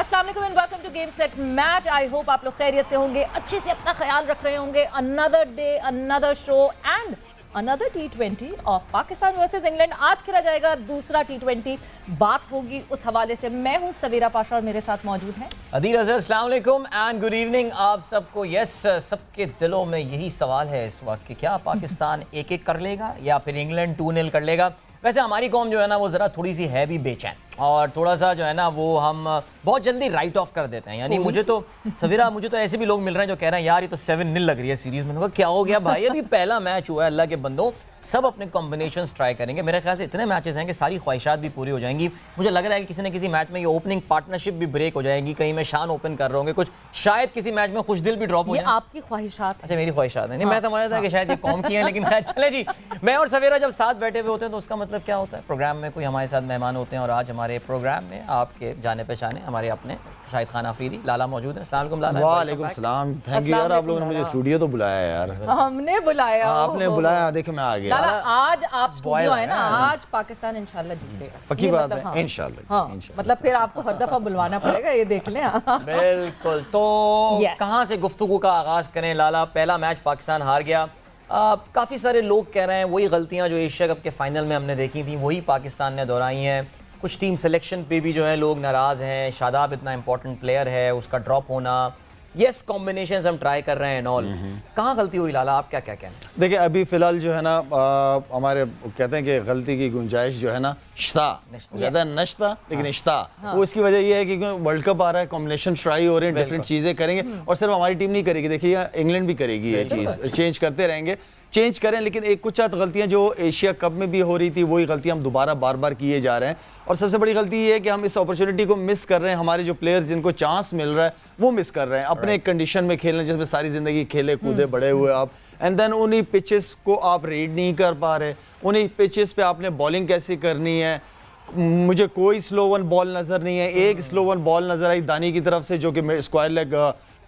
अस्सलाम वालेकुम and welcome to game set match. I hope आप लोग खैरियत से होंगे, अच्छे से अपना ख्याल रख रहे होंगे। Another day, another show and another T20 of Pakistan versus England. आज खेला जाएगा दूसरा T20, बात होगी उस हवाले से। मैं हूं सवेरा पाशा और मेरे साथ मौजूद हैं अदील अजहर। अस्सलाम वालेकुम एंड गुड इवनिंग आप सबको। यस, सबके दिलों में यही सवाल है इस वक्त कि क्या पाकिस्तान एक एक कर लेगा या फिर इंग्लैंड 2-0 कर लेगा। वैसे हमारी कौम जो है ना वो ज़रा थोड़ी सी है भी बेचैन और थोड़ा सा जो है ना वो हम बहुत जल्दी राइट ऑफ कर देते हैं। यानी मुझे तो सवेरा मुझे तो ऐसे भी लोग मिल रहे हैं जो कह रहे हैं यार ये तो 7-0 लग रही है सीरीज़ में। क्या हो गया भाई, अभी पहला मैच हुआ है, अल्लाह के बंदों सब अपने कॉम्बिनेशंस ट्राई करेंगे। मेरे ख्याल से इतने मैचेस हैं कि सारी ख्वाहिशात भी पूरी हो जाएंगी। मुझे लग रहा है कि किसी न किसी मैच में ये ओपनिंग पार्टनरशिप भी ब्रेक हो जाएगी। कहीं मैं शान ओपन कर रहा होंगे, कुछ शायद किसी मैच में खुश दिल भी ड्रॉप हो जाए। आपकी ख्वाहिशात। अच्छा, मेरी ख्वाहिशात है। नहीं, मैं समझ रहा था कि शायद ये कौम की है, लेकिन खैर चले जी। मैं और सवेरा जब साथ बैठे हुए होते हैं तो उसका मतलब क्या होता है, प्रोग्राम में कोई हमारे साथ मेहमान होते हैं। और आज हमारे प्रोग्राम में आपके जाने पहचाने हमारे अपने शाहिद खान अफरीदी लाला मौजूद है। अस्सलाम वालेकुम लाला। वालेकुम सलाम। थैंक यू यार, आप लोगों ने मुझे स्टूडियो तो बुलाया यार। हमने बुलाया, आपने बुलाया, देखो मैं आ गया। लाला आज आप स्टूडियो है ना, आज पाकिस्तान इंशाल्लाह जीतेगा। पक्की ये बात मतलब, है, इंशाल्लाह। हाँ, मतलब फिर आपको हर दफा बुलवाना पड़ेगा, ये देख लें। बिल्कुल। तो कहाँ से गुफ्तगू का आगाज करें लाला। पहला मैच पाकिस्तान हार गया। काफ़ी सारे लोग कह रहे हैं वही गलतियाँ जो एशिया कप के फाइनल में हमने देखी थी वही पाकिस्तान ने दोहराई हैं। कुछ टीम सिलेक्शन पे भी जो है लोग नाराज़ हैं। शादाब इतना इंपॉर्टेंट प्लेयर है, उसका ड्रॉप होना। यस, कॉम्बिनेशंस हम ट्राई कर रहे हैं ऑल। कहाँ गलती हुई लाला, आप क्या क्या कहना। देखिए अभी फिलहाल जो है ना हमारे कहते हैं कि गलती की गुंजाइश जो है ना कहते हैं नश्ता, लेकिन इश्ता वो इसकी वजह ये है कि वर्ल्ड कप आ रहा है, कॉम्बिनेशन ट्राई हो रहे हैं, डिफरेंट चीज़ें करेंगे। और सिर्फ हमारी टीम नहीं करेगी, देखिए इंग्लैंड भी करेगी ये चीज़, चेंज करते रहेंगे, चेंज करें। लेकिन एक कुछ गलतियां जो एशिया कप में भी हो रही थी वही गलतियां हम दोबारा बार बार किए जा रहे हैं। और सबसे बड़ी गलती ये है कि हम इस अपॉर्चुनिटी को मिस कर रहे हैं। हमारे जो प्लेयर्स जिनको चांस मिल रहा है वो मिस कर रहे हैं अपने एक कंडीशन में खेलने जिसमें सारी जिंदगी खेले कूदे बड़े हुए आप, एंड देन उन्हीं पिचेस को आप रीड नहीं कर पा रहे। उन्हीं पिचेस पे आपने बॉलिंग कैसे करनी है। मुझे कोई स्लो वन बॉल नजर नहीं है। एक स्लो वन बॉल नजर आई दानी की तरफ से जो कि स्क्वायर लेग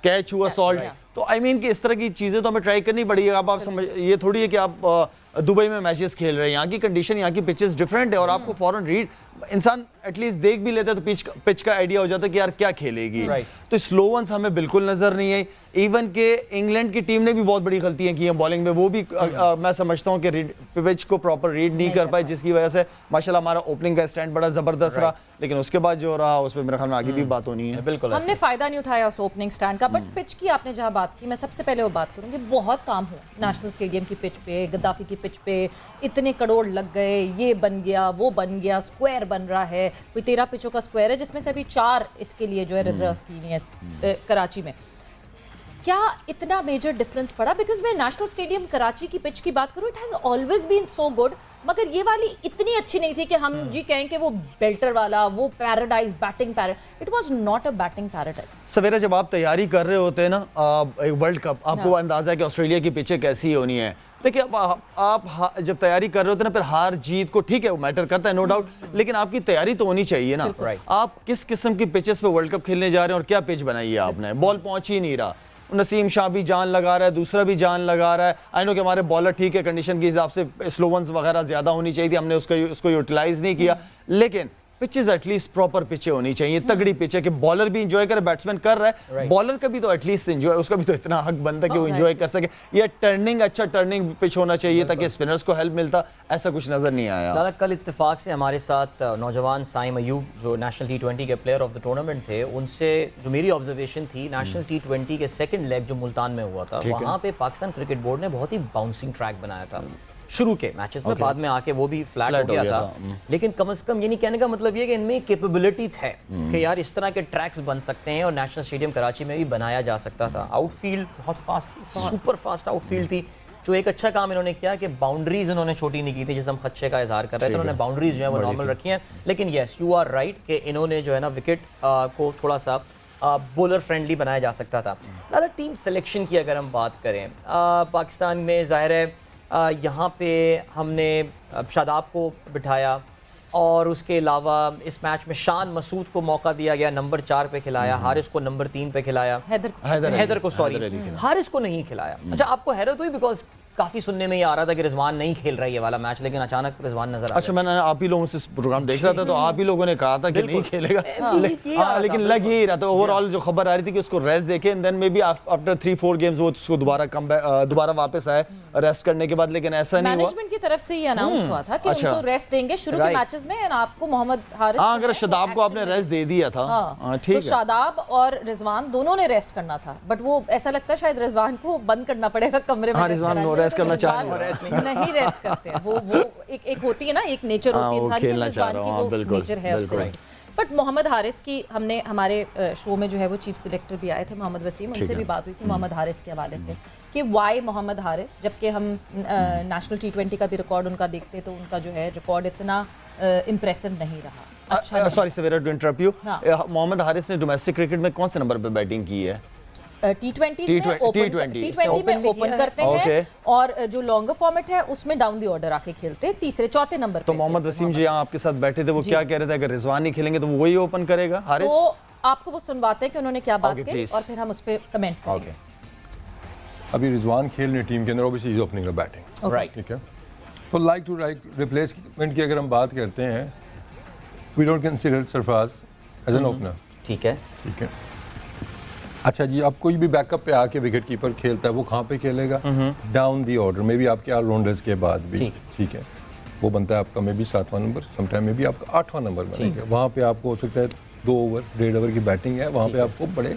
कैच हुआ सॉल्ट। तो आई मीन कि इस तरह की चीज़ें तो हमें ट्राई करनी पड़ेगी। अब आप समझ, ये थोड़ी है कि आप दुबई में मैचेस खेल रहे हैं, यहाँ की कंडीशन, यहाँ की पिचेस डिफरेंट है और आपको फॉरन रीड, इंसान एटलीस्ट देख भी लेता है तो पिच का आइडिया हो जाता है कि यार क्या खेलेगी। तो स्लो वंस हमें बिल्कुल नजर नहीं आई। इवन के इंग्लैंड की टीम ने भी बहुत बड़ी गलतियां की हैं बॉलिंग में, वो भी मैं समझता हूं कि पिच को प्रॉपर रीड नहीं कर पाए, जिसकी वजह से माशाल्लाह हमारा ओपनिंग का स्टैंड बड़ा जबरदस्त रहा। लेकिन उसके बाद जो रहा उस पर मेरे ख्याल में आगे भी बात होनी है। बिल्कुल हमने फायदा नहीं उठाया उस ओपनिंग स्टैंड का। बट पिच की आपने जहां बात की, मैं सबसे पहले वो बात करूंगी, बहुत काम हुआ नेशनल स्टेडियम की पिच पे, गद्दाफी की पिच पे। इतने करोड़ लग गए, ये बन गया, वो बन गया, स्क्वायर बन रहा है, कोई 13 पिचों का स्क्वायर है जिसमें से अभी 4 इसके लिए जो है रिजर्व की हुई है कराची में। क्या इतना मेजर डिफरेंस पड़ा? बिकॉज मैं नेशनल स्टेडियम कराची की पिच की बात करूं, it has always been so good, मगर ये वाली इतनी अच्छी नहीं थी कि हम जी कहें कि वो बेल्टर वाला, वो paradise, batting paradise. It was not a batting paradise. सवेरा जब आप तैयारी कर रहे होते हैं ना एक वर्ल्ड कप, आपको अंदाजा है कि ऑस्ट्रेलिया की पिचें कैसी होनी है। देखिए अब आप जब तैयारी कर रहे होते हैं ना, फिर हार जीत को ठीक है वो मैटर करता है, नो डाउट, लेकिन आपकी तैयारी तो होनी चाहिए ना। आप किस किस्म की पिचेस पे वर्ल्ड कप खेलने जा रहे हैं और क्या पिच बनाई है आपने। बॉल पहुंच ही नहीं रहा, नसीम शाह भी जान लगा रहा है, दूसरा भी जान लगा रहा है। आई नो कि हमारे बॉलर ठीक है, कंडीशन के हिसाब से स्लो वंस वगैरह ज्यादा होनी चाहिए थी, हमने उसको यूटिलाइज नहीं किया। लेकिन पिचेस एटलीस्ट प्रॉपर पिचें होनी चाहिए, तगड़ी पिच है कि बॉलर भी इंजॉय करे, बैट्समैन कर रहा है, बॉलर का भी तो एटलीस्ट इंजॉय, उसका भी तो इतना हक बनता है कि वो इंजॉय कर सके। ये टर्निंग, अच्छा टर्निंग पिच होना चाहिए ताकि स्पिनर्स को हेल्प मिलता। ऐसा कुछ नजर नहीं आया। दादा कल इत्तेफाक से हमारे साथ नौजवान साइम अयूब जो नेशनल T20 के प्लेयर ऑफ द टूर्नामेंट थे, उनसे जो मेरी ऑब्जर्वेशन थी नेशनल T20 के सेकंड लेग जो मुल्तान में हुआ था, वहाँ पे पाकिस्तान क्रिकेट बोर्ड ने बहुत ही बाउंसिंग ट्रैक बनाया था शुरू के मैचेस में। बाद में आके वो भी फ्लैट हो गया था। लेकिन कम से कम ये नहीं कहने का मतलब ये कि इनमें कैपेबिलिटीज है कि यार इस तरह के ट्रैक्स बन सकते हैं और नेशनल स्टेडियम कराची में भी बनाया जा सकता था। आउटफील्ड बहुत फास्ट, सुपर फास्ट आउटफील्ड थी। जो एक अच्छा काम इन्होंने किया कि बाउंड्रीज इन्होंने छोटी नहीं की थी, जिसे हम खदशे का इजहार कर रहे थे, उन्होंने बाउंड्रीज जो है वो नॉर्मल रखी हैं। लेकिन येस, यू आर राइट कि इन्होंने जो है ना विकेट को थोड़ा सा बॉलर फ्रेंडली बनाया जा सकता था। दादा टीम सिलेक्शन की अगर हम बात करें, पाकिस्तान में ज़ाहिर है यहाँ पे हमने शादाब को बिठाया और उसके अलावा इस मैच में शान मसूद को मौका दिया गया, नंबर 4 पे खिलाया, हारिस को नंबर 3 पे खिलाया, हैदर को सॉरी हारिस को नहीं खिलाया। अच्छा, आपको हैरत हुई बिकॉज काफी सुनने में ये आ रहा था कि रिजवान नहीं खेल रहा है ये वाला मैच, लेकिन अचानक रिजवान नजर आ अच्छा, मैंने आप ही लोगों से प्रोग्राम देख रहा था तो आप ही लोगों ने कहा था कि नहीं खेलेगा, लेकिन लग ही रहा था। ओवरऑल जो खबर आ रही थी कि उसको रेस्ट देखे, and then may be after 3-4 games वो उसको दोबारा वापस आए रेस्ट करने के बाद, लेकिन ऐसा नहीं हुआ। मैनेजमेंट की तरफ से ये अनाउंस हुआ था कि उनको रेस्ट देंगे शुरू के मैचेस में, एंड आपको मोहम्मद हारिस, हाँ, अगर शादाब को आपने रेस्ट दे दिया था, ठीक तो है, शादाब और रिजवान दोनों ने रेस्ट करना था, बट वो ऐसा लगता है शायद रिजवान को बंद करना पड़ेगा कमरे में। हाँ, रिजवान नो रेस्ट करना चाह नहीं रेस्ट करते हैं वो एक होती है ना, एक नेचर होती है इंसान की, रिजवान की वो नेचर है उसका। बट मोहम्मद हारिस की हमने हमारे शो में जो है वो चीफ सिलेक्टर भी आए थे मोहम्मद वसीम, उनसे भी बात हुई थी मोहम्मद हारिस के हवाले से कि वाई मोहम्मद हारिस, जबकि हम नेशनल T20 का भी रिकॉर्ड उनका देखते तो उनका जो है रिकॉर्ड इतना इम्प्रेसिव नहीं रहा। अच्छा, sorry Savera to interrupt you, Mohammad Haris ने डोमेस्टिक क्रिकेट में कौन से नंबर पे बैटिंग की है? T20 में ओपन करते हैं, और जो लॉन्गर फॉर्मेट है उसमें डाउन द ऑर्डर आके खेलते हैं, तीसरे चौथे नंबर। तो मोहम्मद वसीम जी यहाँ आपके साथ बैठे थे, वो क्या कह रहे थे, अगर रिजवान नहीं खेलेंगे तो वो वही ओपन करेगा हारिस? तो आपको वो सुनवाते हैं कि उन्होंने क्या बात की और फिर हम उस पर कमेंट करेंगे। अभी रिजवान खेल रहे टीम के अंदर, obviously is opening the batting, right, ठीक है। तो लाइक टू लाइक रिप्लेसमेंट की अगर हम बात करते हैं, we don't consider Sarfaraz as an opener, ठीक है, ठीक है। अच्छा जी, अब कोई भी बैकअप पे आके विकेट कीपर खेलता है, वो कहाँ पे खेलेगा? डाउन दी ऑर्डर में भी आपके ऑलराउंडर्स के बाद भी, ठीक है, वो बनता है आपका मे बी 7वां नंबर, समटाइम में भी आपका 8वां नंबर बनेगा। वहाँ पे आपको हो सकता है 2 ओवर 1.5 ओवर की बैटिंग है, वहाँ पे आपको बड़े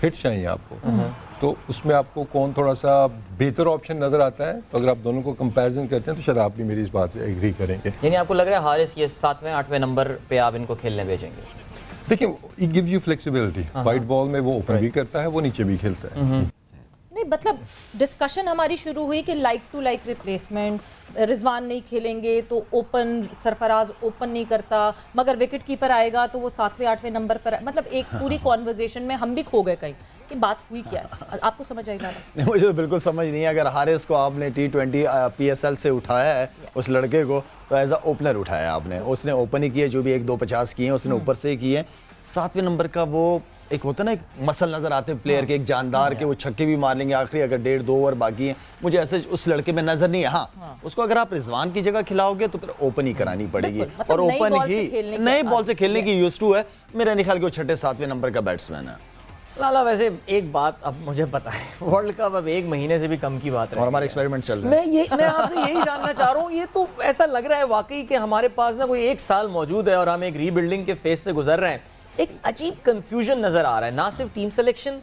हिट्स चाहिए आपको, तो उसमें आपको कौन थोड़ा सा बेहतर ऑप्शन नजर आता है? तो अगर आप दोनों को कंपैरिजन करते हैं तो शायद आप भी मेरी इस बात से एग्री करेंगे। यानी आपको लग रहा है हारिस ये 7वें 8वें नंबर पे आप इनको खेलने भेजेंगे? देखिए, it gives you flexibility, white ball में वो ओपन भी करता है, वो नीचे भी खेलता है। नहीं, मतलब डिस्कशन हमारी शुरू हुई कि like to like replacement, Rizwan नहीं खेलेंगे तो ओपन, सरफराज ओपन नहीं करता, मगर विकेट कीपर आएगा तो वो 7वें 8वें नंबर पर, मतलब एक पूरी कॉन्वर्जेशन में हम भी खो गए कहीं कि बात हुई क्या है। आपको समझ आएगा? नहीं, मुझे तो बिल्कुल समझ नहीं है। अगर हारिस को आपने T20 PSL से उठाया है, उस लड़के को, तो एज अ ओपनर उठाया आपने, उसने ओपन ही किए, जो भी 1-2 50 किए हैं उसने ऊपर से ही किए। 7वें नंबर का वो एक होता है ना, एक मसल नजर आते हैं प्लेयर के, एक जानदार के, वो छक्के भी मार लेंगे आखिरी अगर 1.5-2 ओवर बाकी है, मुझे ऐसे उस लड़के में नजर नहीं है। हाँ, उसको अगर आप रिजवान की जगह खिलाओगे तो फिर ओपन ही करानी पड़ेगी, और ओपन ही नई बॉल से खेलने की यूज्ड टू है। मेरा नहीं ख्याल कि वो 6-7वें नंबर का बैट्समैन है। लाला, वैसे एक बात अब मुझे पता है, वर्ल्ड कप अब 1 महीने से भी कम की बात है और हमारा एक्सपेरिमेंट चल रहा है। मैं आपसे यही जानना चाह रहा हूँ, ये तो ऐसा लग रहा है वाकई कि हमारे पास ना कोई 1 साल मौजूद है और हम एक रीबिल्डिंग के फेज से गुजर रहे हैं। एक अजीब कंफ्यूजन नजर आ रहा है, ना सिर्फ टीम सिलेक्शन,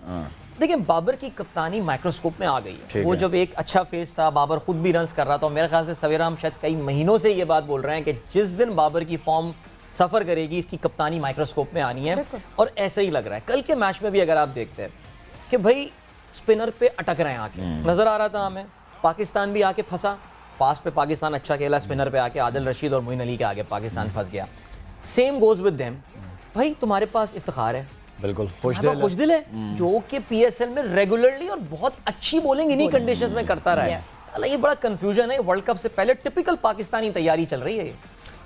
देखिए बाबर की कप्तानी माइक्रोस्कोप में आ गई है। वो जब एक अच्छा फेज था, बाबर खुद भी रन्स कर रहा था, और मेरे ख्याल से सवेरा हम शायद कई महीनों से ये बात बोल रहे हैं कि जिस दिन बाबर की फॉर्म सफर करेगी, इसकी कप्तानी माइक्रोस्कोप में आनी है, और ऐसा ही लग रहा है। कल के मैच में भी अगर आप देखते हैं कि भाई स्पिनर पे अटक रहे हैं आके, नजर आ रहा था हमें। पाकिस्तान भी आके फंसा, फास्ट पे पाकिस्तान अच्छा खेला, स्पिनर पे आके आदिल रशीद और मोइन अली के आगे पाकिस्तान फंस गया। Same goes with them. भाई तुम्हारे पास इफ्तिखार है, बिल्कुल खुशदिल है, जो कि PSL में रेगुलरली और बहुत अच्छी बॉलिंग इन्हीं कंडीशंस में करता रहा है। ये बड़ा कंफ्यूजन है, वर्ल्ड कप से पहले टिपिकल पाकिस्तानी तैयारी चल रही है।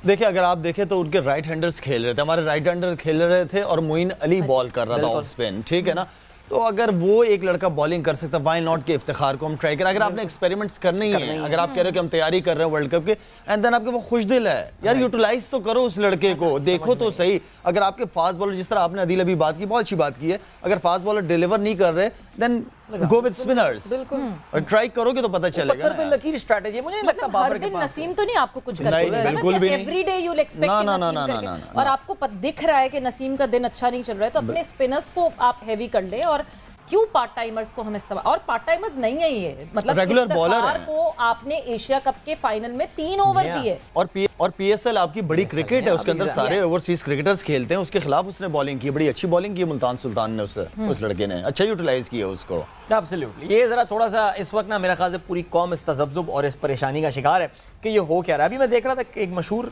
देखिए, अगर आप देखें तो उनके राइट हैंडर्स खेल रहे थे, हमारे राइट हैंडर खेल रहे थे, और मोइन अली बॉल कर रहा था ऑफ स्पिन, ठीक है ना। तो अगर वो एक लड़का बॉलिंग कर सकता, व्हाई नॉट के इफ्तिखार को हम ट्राई करें। अगर आपने एक्सपेरिमेंट्स करने ही है, अगर आप कह रहे हो कि हम तैयारी कर रहे हैं वर्ल्ड कप के, एंड देन आपके वो खुशदिल है यार, यूटिलाइज तो करो उस लड़के को, देखो तो सही। अगर आपके फास्ट बॉलर, जिस तरह आपने अदील अभी बात की, बहुत अच्छी बात की है, अगर फास्ट बॉलर डिलीवर नहीं कर रहे, देन गो विद स्पिनर्स, और ट्राई करोगे तो पता चलेगा ना। लकीर स्ट्रेटजी मुझे नहीं लगता हर दिन नसीम तो नहीं आपको कुछ करके नहीं, बिल्कुल भी नहीं। एवरीडे यू विल एक्सपेक्ट ना, और आपको दिख रहा है कि नसीम का दिन अच्छा नहीं चल रहा है, तो अपने स्पिनर्स को आप हैवी कर ले। और क्यों पार्ट टाइमर्स को हम इस्तेमाल, और पार्ट टाइमर्स नहीं है ये, मतलब रेगुलर बॉलर है को आपने एशिया कप के फाइनल में 3 ओवर दिए, और PSL आपकी बड़ी क्रिकेट है, उसके अंदर सारे ओवरसीज क्रिकेटर्स खेलते हैं, उसके खिलाफ उसने बॉलिंग की, बड़ी अच्छी बॉलिंग की मुल्तान सुल्तान ने, उस लड़के ने अच्छा यूटिलाइज किया उसको। एब्सोल्युटली। ये जरा थोड़ा सा इस वक्त ना मेरा ख्याल से पूरी कौम इस तज़ब्ज़ुब और इस परेशानी का शिकार है कि ये हो क्या रहा है। अभी मैं देख रहा था कि एक मशहूर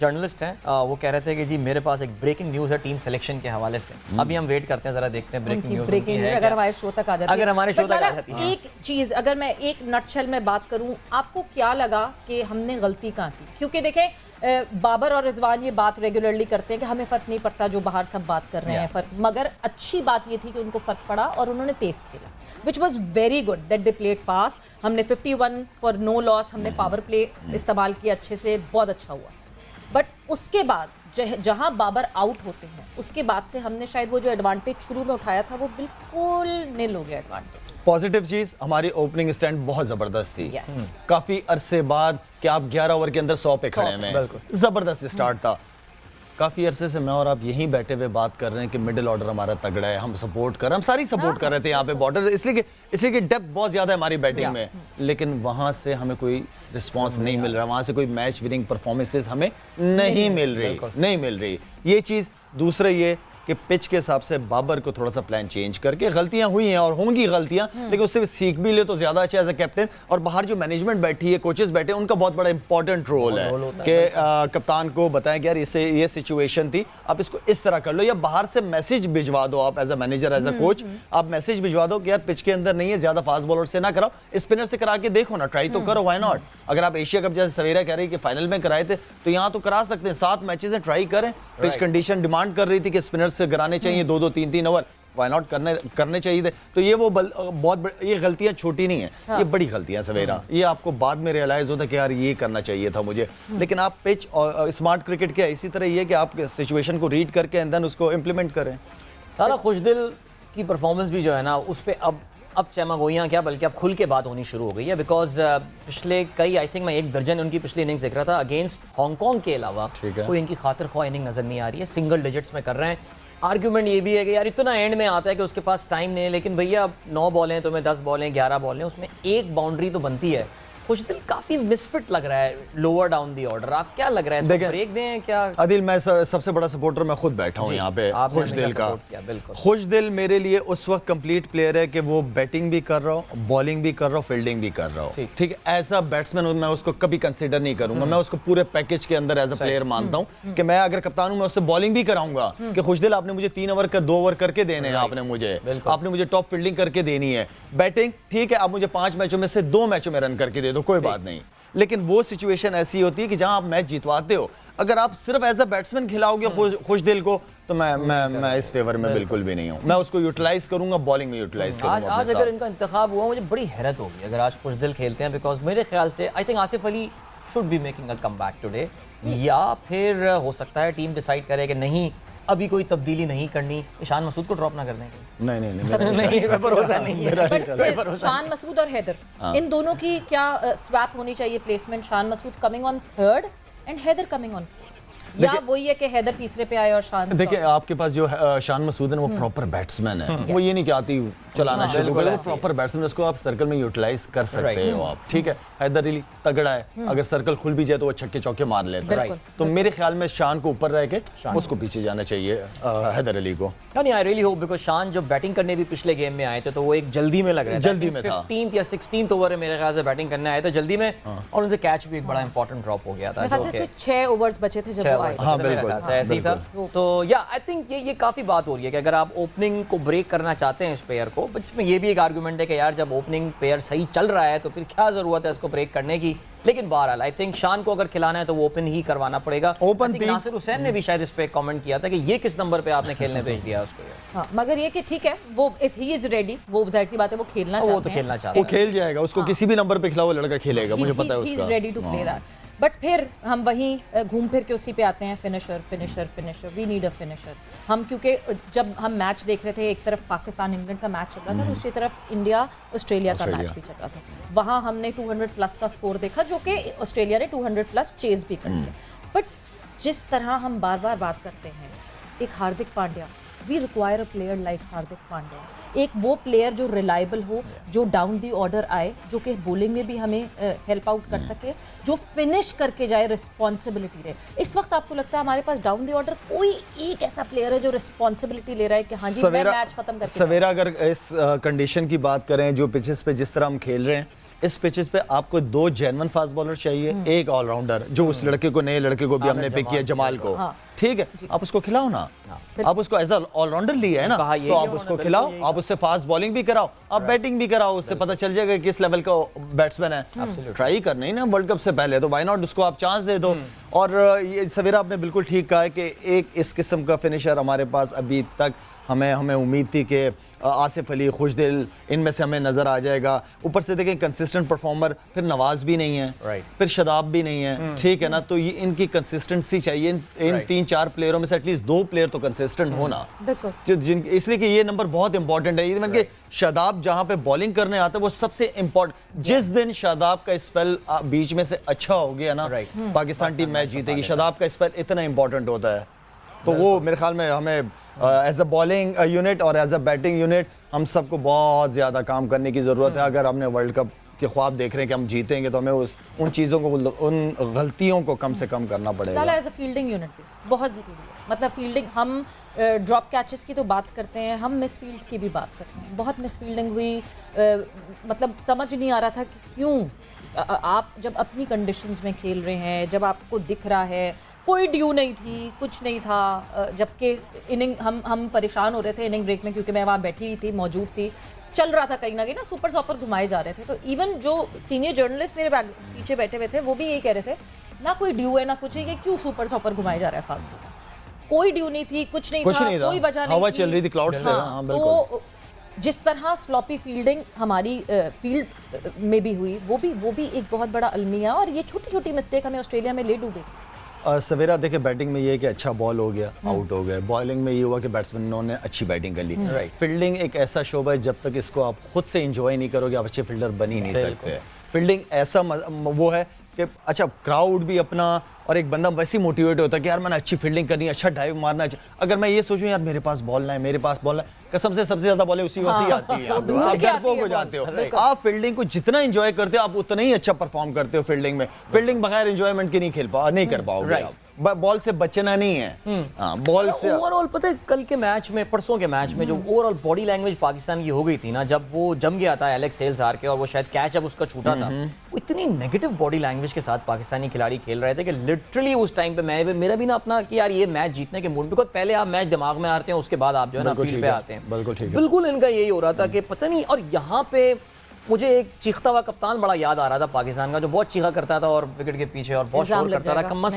जर्नलिस्ट हैं, वो कह रहे थे कि जी मेरे पास एक ब्रेकिंग न्यूज़ है टीम सिलेक्शन के हवाले से। अभी हम वेट करते हैं, जरा देखते हैं ब्रेकिंग न्यूज़ अगर अगर हमारे शो तक आ जाती है। अगर हमारे शो But तक आ लाला, जाती है। एक चीज अगर मैं एक नटशेल में बात करूं, आपको क्या लगा कि हमने गलती कहाँ की? क्योंकि देखें बाबर और रिजवान ये बात रेगुलरली करते हैं कि हमें फर्क नहीं पड़ता, जो बाहर सब बात कर रहे हैं फर्क, मगर अच्छी बात ये थी कि उनको फर्क पड़ा और उन्होंने तेज खेला, which was very good that they played fast. हमने 51 फॉर नो लॉस, हमने पावर प्ले इस्तेमाल किया अच्छे से, बहुत अच्छा हुआ। बट उसके बाद जहां बाबर आउट होते हैं, उसके बाद से हमने शायद वो जो एडवांटेज शुरू में उठाया था वो बिल्कुल निल हो गया एडवांटेज। पॉजिटिव चीज, हमारी ओपनिंग स्टैंड बहुत जबरदस्त थी। काफी अरसे बाद कि आप 11 ओवर के अंदर 100 पे खड़े हैं, जबरदस्त स्टार्ट था। काफी अरसे से मैं और आप यहीं बैठे हुए बात कर रहे हैं कि मिडिल ऑर्डर हमारा तगड़ा है, हम सपोर्ट कर रहे हैं, हम सारी सपोर्ट कर रहे थे यहाँ पे बॉर्डर, इसलिए कि डेप्थ बहुत ज्यादा है हमारी बैटिंग में, लेकिन वहां से हमें कोई रिस्पांस नहीं मिल रहा, वहां से कोई मैच विनिंग परफॉर्मेंसेस हमें नहीं मिल रही। ये चीज। दूसरा ये कि पिच के हिसाब से बाबर को थोड़ा सा प्लान चेंज करके, गलतियां हुई हैं और होंगी गलतियां, लेकिन उससे भी सीख भी ले तो ज्यादा अच्छा एज अ कैप्टन। और बाहर जो मैनेजमेंट बैठी है, कोचेस बैठे हैं, उनका बहुत बड़ा इंपॉर्टेंट रोल है कि कप्तान को बताएं कि यार इससे ये सिचुएशन थी, आप इसको इस तरह कर लो, या बाहर से मैसेज भिजवा दो, आप as a manager as a coach आप मैसेज भिजवा दो कि यार पिच के अंदर नहीं है, ज्यादा फास्ट बॉलर से ना कराओ, स्पिनर से करा के देखो ना, ट्राई तो करो, व्हाई नॉट। अगर आप एशिया कप जैसे सवेरा कह रही कि फाइनल में कराए थे, तो यहाँ तो करा सकते हैं, 7 मैचेस हैं, ट्राई करें। पिच कंडीशन डिमांड कर रही थी कि स्पिनर से कराने चाहिए 2-2, 3-3 ओवर, व्हाई नॉट करने चाहिए थे। तो ये वो ये गलतियां छोटी नहीं है, ये बड़ी गलतियां सवेरा, ये आपको बाद में रियलाइज होता है कि यार ये करना चाहिए था मुझे। लेकिन आप पिच और स्मार्ट क्रिकेट क्या इसी तरह ये कि आप सिचुएशन को रीड करके एंड देन उसको इंप्लीमेंट करें। साला खुशदिल की परफॉर्मेंस भी जो है ना, उस पर अब चमगोइयाँ क्या बल्कि अब खुल के बात होनी शुरू हो गई है, बिकॉज पिछले कई आई थिंक मैं 1 दर्जन उनकी पिछली इनिंग्स देख रहा था अगेंस्ट हांगकॉन्ग के अलावा कोई इनकी खातिर ख्वाह इनिंग नजर नहीं आ रही है, सिंगल डिजिट्स में कर रहे हैं। आर्ग्यूमेंट ये भी है कि यार इतना एंड में आता है कि उसके पास टाइम नहीं है, लेकिन भैया अब 9 बॉलें तो मैं 10 बॉलें 11 बॉलें, उसमें एक बाउंड्री तो बनती है। खुशदिल काफी मिसफिट लग रहा है लोअर डाउन दी ऑर्डर, आप क्या लग रहा है, इसको ब्रेक दें क्या? आदिल, मैं सबसे बड़ा सपोर्टर मैं खुद बैठा हूँ यहाँ पे खुशदिल का। खुशदिल मेरे लिए उस वक्त कंप्लीट प्लेयर है कि वो बैटिंग भी कर रहा हूँ, बॉलिंग भी कर रहा हूँ, फील्डिंग भी कर रहा हूँ, ठीक है। एज अ बैट्समैन मैं उसको कभी कंसिडर नहीं करूंगा, मैं उसको पूरे पैकेज के अंदर एज अ प्लेयर मानता हूँ कि मैं अगर कप्तान हूँ मैं उससे बॉलिंग भी कराऊंगा कि खुशदिल आपने मुझे 3 ओवर 2 ओवर करके देने हैं, आपने मुझे टॉप फील्डिंग करके देनी है। बैटिंग ठीक है, आप मुझे 5 मैचों में से 2 मैचों में रन करके दे दो, कोई बात नहीं, लेकिन वो सिचुएशन ऐसी होती है कि जहां आप मैच जितवाते हो, अगर आप सिर्फ एज अ बैट्समैन खिलाओगे खुशदिल को, तो मैं इस फेवर में बिल्कुल भी नहीं हूं। मैं उसको यूटिलाइज करूंगा, बॉलिंग में यूटिलाइज करूंगा। आज अगर इनका इंतखाब हुआ, मुझे बड़ी हैरत होगी अगर आज खुशदिल खेलते हैं, बिकॉज मेरे ख्याल से I think Asif Ali should be making a comeback today, या फिर हो सकता है टीम डिसाइड करे कि नहीं अभी कोई तब्दीली नहीं करनी, शान मसूद को ड्रॉप ना कर देंगे। नहीं, भरोसा नहीं है। शान मसूद और हैदर, इन दोनों की क्या स्वैप होनी चाहिए placement? Shan Masood coming on 3rd and Haider coming on 4th, या वही है कि हैदर तीसरे पे आए और शान? देखिए, आपके पास जो शान मसूद है वो प्रॉपर बैट्समैन है, वो ये नहीं कि आती चलाना शुरू करे, वो प्रॉपर बैट्समैन, उसको आप सर्कल में यूटिलाइज कर सकते हो आप, ठीक है। हैदर अली तगड़ा है, अगर सर्कल खुल भी जाए तो वो छक्के चौके मार लेता है, तो मेरे ख्याल में शान को ऊपर रह के उसको पीछे जाना चाहिए हैदर अली को। नहीं, आई रियली होप, बिकॉज शान जब बैटिंग करने भी पिछले गेम में आए थे तो वो एक जल्दी में लग रहा था, जल्दी में था, 15th या 16th ओवर में मेरे ख्याल से बैटिंग करने आए थे जल्दी में, और उनसे कैच भी एक बड़ा इंपॉर्टेंट ड्रॉप हो गया था। 6 ओवर्स बचे थे जब वो आए। हाँ बिल्कुल, ऐसे ही था। तो या आई थिंक ये काफी बात हो रही है कि अगर आप ओपनिंग को ब्रेक करना चाहते हैं इस पेयर को, जिसमें ये भी एक आर्गुमेंट है कि यार जब ओपनिंग पेयर सही चल रहा है तो फिर क्या जरूरत है इसको ब्रेक करने की, लेकिन बहरहाल आई थिंक शान को अगर खिलाना है तो वो ओपन ही करवाना पड़ेगा। ओपन नासिर हुसैन ने भी शायद इस पे कमेंट किया था कि ये किस नंबर पे आपने खेलने भेज दिया उसको। हाँ, मगर ये कि ठीक है, वो इफ ही इज रेडी, वो जाहिर सी बात है वो खेलना चाहते हैं, वो तो खेलना चाहता है, वो खेल जाएगा, उसको किसी भी नंबर पे खिलाओ वो लड़का खेलेगा, मुझे पता है उसका, he is ready to play that. But फिर हम वहीं घूम फिर के उसी पे आते हैं, finisher, we need a finisher. हम क्योंकि जब हम मैच देख रहे थे, एक तरफ पाकिस्तान इंग्लैंड का मैच चल रहा था, दूसरी तरफ इंडिया ऑस्ट्रेलिया का मैच भी चल रहा था, वहाँ हमने 200+ का स्कोर देखा, जो कि ऑस्ट्रेलिया ने 200+ चेज भी कर लिया। बट जिस तरह हम बार बार बात करते हैं, एक Hardik Pandya, we require a player like Hardik Pandya, एक वो प्लेयर जो रिलायबल हो, जो डाउन दी ऑर्डर आए, जो कि बॉलिंग में भी हमें हेल्प आउट कर सके, जो फिनिश करके जाए, रिस्पॉन्सिबिलिटी रहे। इस वक्त आपको लगता है हमारे पास डाउन दी ऑर्डर कोई एक ऐसा प्लेयर है जो रिस्पॉन्सिबिलिटी ले रहा है कि हाँ जी मैं मैच खत्म करके सवेरा अगर इस कंडीशन की बात करें, जो पिचेस पे जिस तरह हम खेल रहे हैं, इस पिचेस पे आपको 2 जेन्युइन फास्ट बॉलर चाहिए, एक ऑलराउंडर, जो उस लड़के को, नए लड़के को भी हमने पिक किया, जमाल को, ठीक है, आप उसको खिलाओ ना, आप उसको एज ऑलराउंडर लिया है ना, तो आप उसको खिलाओ, आप उससे फास्ट बॉलिंग भी कराओ, आप बैटिंग भी कराओ, उससे पता चल जाएगा किस लेवल का बैट्समैन है। ट्राई करना ही ना वर्ल्ड कप से पहले, तो व्हाई नॉट उसको आप चांस दे दो। और ये सवेरा आपने बिल्कुल ठीक कहा है कि एक इस किस्म का फिनिशर हमारे पास अभी तक हमें उम्मीद थी कि आसिफ अली, खुशदिल, इनमें से हमें नजर आ जाएगा। ऊपर से देखें कंसिस्टेंट परफॉर्मर, फिर नवाज भी नहीं है, फिर शदाब भी नहीं है, ठीक है ना, तो ये इनकी कंसिस्टेंसी चाहिए। इन 3-4 प्लेयरों में से एटलीस्ट 2 प्लेयर तो कंसिस्टेंट होना, इसलिए कि ये नंबर बहुत इंपॉर्टेंट है। इवन कि शादाब जहां पे बॉलिंग करने आता है वो सबसे इंपॉर्टेंट। जिस दिन शादाब का स्पेल बीच में से अच्छा हो गया ना, पाकिस्तान टीम मैच जीतेगी। शादाब का स्पेल इतना इंपॉर्टेंट होता है, तो वो मेरे ख्याल में हमें एज अ बॉलिंग यूनिट और एज अ बैटिंग यूनिट हम सबको बहुत ज़्यादा काम करने की ज़रूरत है। अगर हमने वर्ल्ड कप के ख्वाब देख रहे हैं कि हम जीतेंगे, तो हमें उन चीज़ों को, उन गलतियों को कम से कम करना पड़ेगा। एज अ फील्डिंग यूनिट भी बहुत ज़रूरी है। मतलब फील्डिंग, हम ड्रॉप कैचेस की तो बात करते हैं, हम मिस फील्ड्स की भी बात करते हैं। बहुत मिस फील्डिंग हुई, मतलब समझ नहीं आ रहा था कि क्यों आप जब अपनी कंडीशंस में खेल रहे हैं, जब आपको दिख रहा है कोई ड्यू नहीं थी, कुछ नहीं था, जबकि इनिंग हम परेशान हो रहे थे इनिंग ब्रेक में, क्योंकि मैं वहाँ बैठी हुई थी, मौजूद थी, चल रहा था कहीं ना कहीं ना, सुपर सॉपर घुमाए जा रहे थे। तो इवन जो सीनियर जर्नलिस्ट मेरे पीछे बैठे हुए थे वो भी यही कह रहे थे, ना कोई ड्यू है ना कुछ है, ये क्यों सुपर सॉपर घुमाए जा रहा है फालतू का। कोई ड्यू नहीं थी, कुछ नहीं था, कोई वजह नहीं, हवा चल रही थी, क्लाउड्स थे। हाँ, तो जिस तरह स्लॉपी फील्डिंग हमारी फील्ड में भी हुई, वो भी एक बहुत बड़ा अलमिया, और ये छोटी छोटी मिस्टेक हमें ऑस्ट्रेलिया में ले डूबे। सवेरा देखे, बैटिंग में ये है कि अच्छा बॉल हो गया, आउट हो गए। बॉलिंग में ये हुआ कि बैट्समैनों ने अच्छी बैटिंग कर ली। फील्डिंग एक ऐसा शोबा है, जब तक इसको आप खुद से एंजॉय नहीं करोगे, आप अच्छे फील्डर बन ही नहीं सकते। फील्डिंग ऐसा वो है कि अच्छा क्राउड भी अपना, और एक बंदा वैसे ही मोटिवेट होता है कि यार मैंने अच्छी फील्डिंग करनी है, अच्छा डाइव मारना है। अगर मैं ये सोचूं यार मेरे पास बॉल ना है, मेरे पास बॉल है, कसम से सबसे ज्यादा बॉलें उसी वक्त ही आती है। आप डरपोक हो जाते हो। आप फील्डिंग को जितना एंजॉय करते हो, आप उतना ही अच्छा परफॉर्म करते हो फील्डिंग में। फील्डिंग बगैर एंजॉयमेंट के नहीं कर पाओगे आप। बॉल से बचना नहीं है। बॉल से ओवरऑल पता है, कल के मैच में, परसों के मैच में जो ओवरऑल बॉडी लैंग्वेज पाकिस्तान की हो गई थी ना, जब वो जम गया था एलेक्स हेल्स हार के, और वो शायद कैच अब उसका छूटा था, इतनी नेगेटिव बॉडी लैंग्वेज के साथ पाकिस्तानी खिलाड़ी खेल रहे थे कि लिटरली उस टाइम पे मेरा भी ना अपना कि यार ये मैच जीतने के मूड, बिकॉज पहले आप मैच दिमाग में आते हैं, उसके बाद आप जो है ना फील्ड पे आते हैं। बिल्कुल इनका यही हो रहा था कि पता नहीं। और यहाँ पे मुझे एक चीखता हुआ कप्तान बड़ा याद आ रहा था पाकिस्तान का, जो बहुत चीखा करता था और विकेट के पीछे और बहुत शोर करता था। कम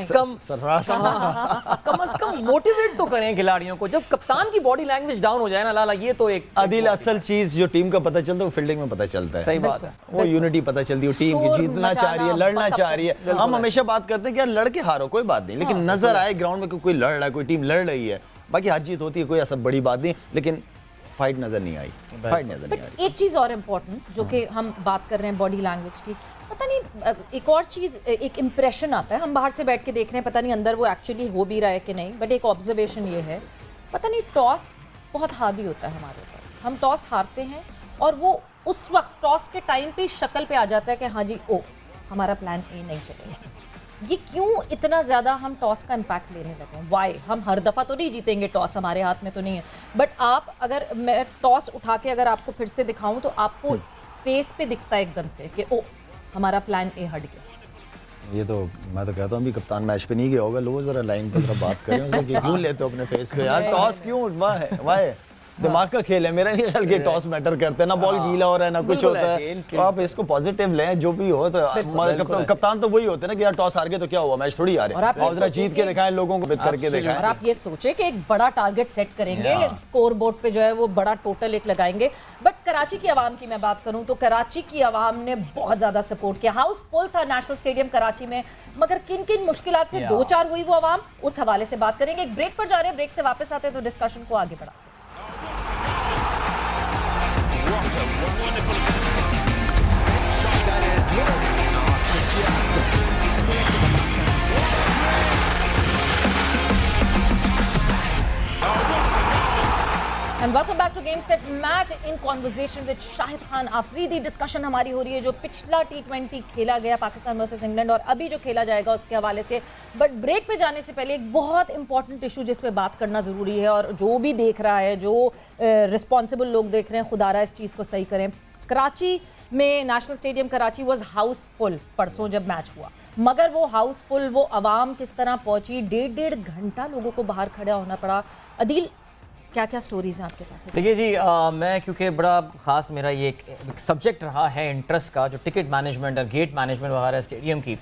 से कम मोटिवेट तो करें खिलाड़ियों को। जब कप्तान की बॉडी लैंग्वेज डाउन हो जाए ना लाला, ये तो एक आदिल असल चीज जो टीम का पता चलता है वो फील्डिंग में पता चलता है। सही बात है, वो यूनिटी पता चलती है, टीम की जीतना चाह रही है, लड़ना चाह रही है। हम हमेशा बात करते हैं कि यार लड़के हारो कोई बात नहीं, लेकिन नजर आए ग्राउंड में कोई लड़ रहा है, कोई टीम लड़ रही है, बाकी हार जीत होती है, कोई ऐसा बड़ी बात नहीं, लेकिन फाइट नजर नहीं आई, फाइट नजर नहीं आई। एक चीज़ और इम्पोर्टेंट जो कि हम बात कर रहे हैं बॉडी लैंग्वेज की, पता नहीं एक और चीज़, एक इम्प्रेशन आता है, हम बाहर से बैठ के देख रहे हैं, पता नहीं अंदर वो एक्चुअली हो भी रहा है कि नहीं, बट एक ऑब्जर्वेशन ये है, पता नहीं टॉस बहुत हावी होता है हमारे ऊपर। हम टॉस हारते हैं और वो उस वक्त टॉस के टाइम पे शक्ल पे आ जाता है कि हाँ जी, ओ हमारा प्लान ए नहीं चलेगा। ये क्यों इतना ज़्यादा हम टॉस का इम्पैक्ट लेने लगे हैं? वाई? हम हर दफ़ा तो नहीं जीतेंगे, टॉस हमारे हाथ में तो नहीं है, बट आप अगर मैं टॉस उठा के अगर आपको फिर से दिखाऊं तो आपको फेस पे दिखता है एकदम से कि ओ हमारा प्लान ए हट गया। ये तो मैं तो कहता हूँ अभी कप्तान मैच पे नहीं गया होगा, लो जरा लाइन पर जरा बात करें उससे कि क्यों लेते हो अपने फेस पे यार, टॉस क्यों? वाह दिमाग का खेल है, मेरा नहीं ख्याल कि टॉस मैटर करते हैं ना, बॉल गीला हो रहा है ना कुछ होता है, तो आप इसको पॉजिटिव लें, जो भी हो। तो कप्तान तो वही होते हैं ना कि यार टॉस हार गए तो क्या हुआ, मैच थोड़ी हारे, और जरा जीत के दिखाएं, लोगों को करके दिखाएं। और आप ये सोचे कि एक बड़ा टारगेट सेट करेंगे, स्कोर बोर्ड पे जो है वो बड़ा टोटल एक लगाएंगे। बट कराची की आवाम की मैं बात करूं तो कराची की आवाम ने बहुत ज्यादा सपोर्ट किया, हाउसफुल था नेशनल स्टेडियम कराची में, मगर किन किन मुश्किलात से 2-4 हुई वो आवाम, उस हवाले से बात करेंगे। एक ब्रेक पर जा रहे हैं, ब्रेक से वापस आते हैं तो डिस्कशन को आगे बढ़ा। And welcome back to Game Set Match in conversation with Shahid Khan Afridi. Discussion हमारी हो रही है जो पिछला T20 खेला गया पाकिस्तान वर्सेस इंग्लैंड और अभी जो खेला जाएगा उसके हवाले से। बट ब्रेक पे जाने से पहले एक बहुत इंपॉर्टेंट इशू जिस पे बात करना ज़रूरी है, और जो भी देख रहा है, जो रिस्पॉन्सिबल लोग देख रहे हैं, खुदारा इस चीज़ को सही करें। कराची में national stadium Karachi was Housefull परसों जब मैच हुआ, मगर वो हाउसफुल, वो आवाम किस तरह पहुंची, 1.5 घंटा लोगों को बाहर खड़ा होना पड़ा। अदील, क्या क्या स्टोरीज हैं आपके पास? देखिए जी, मैं क्योंकि बड़ा ख़ास मेरा ये एक सब्जेक्ट रहा है इंटरेस्ट का, जो टिकट मैनेजमेंट और गेट मैनेजमेंट वगैरह स्टेडियम की,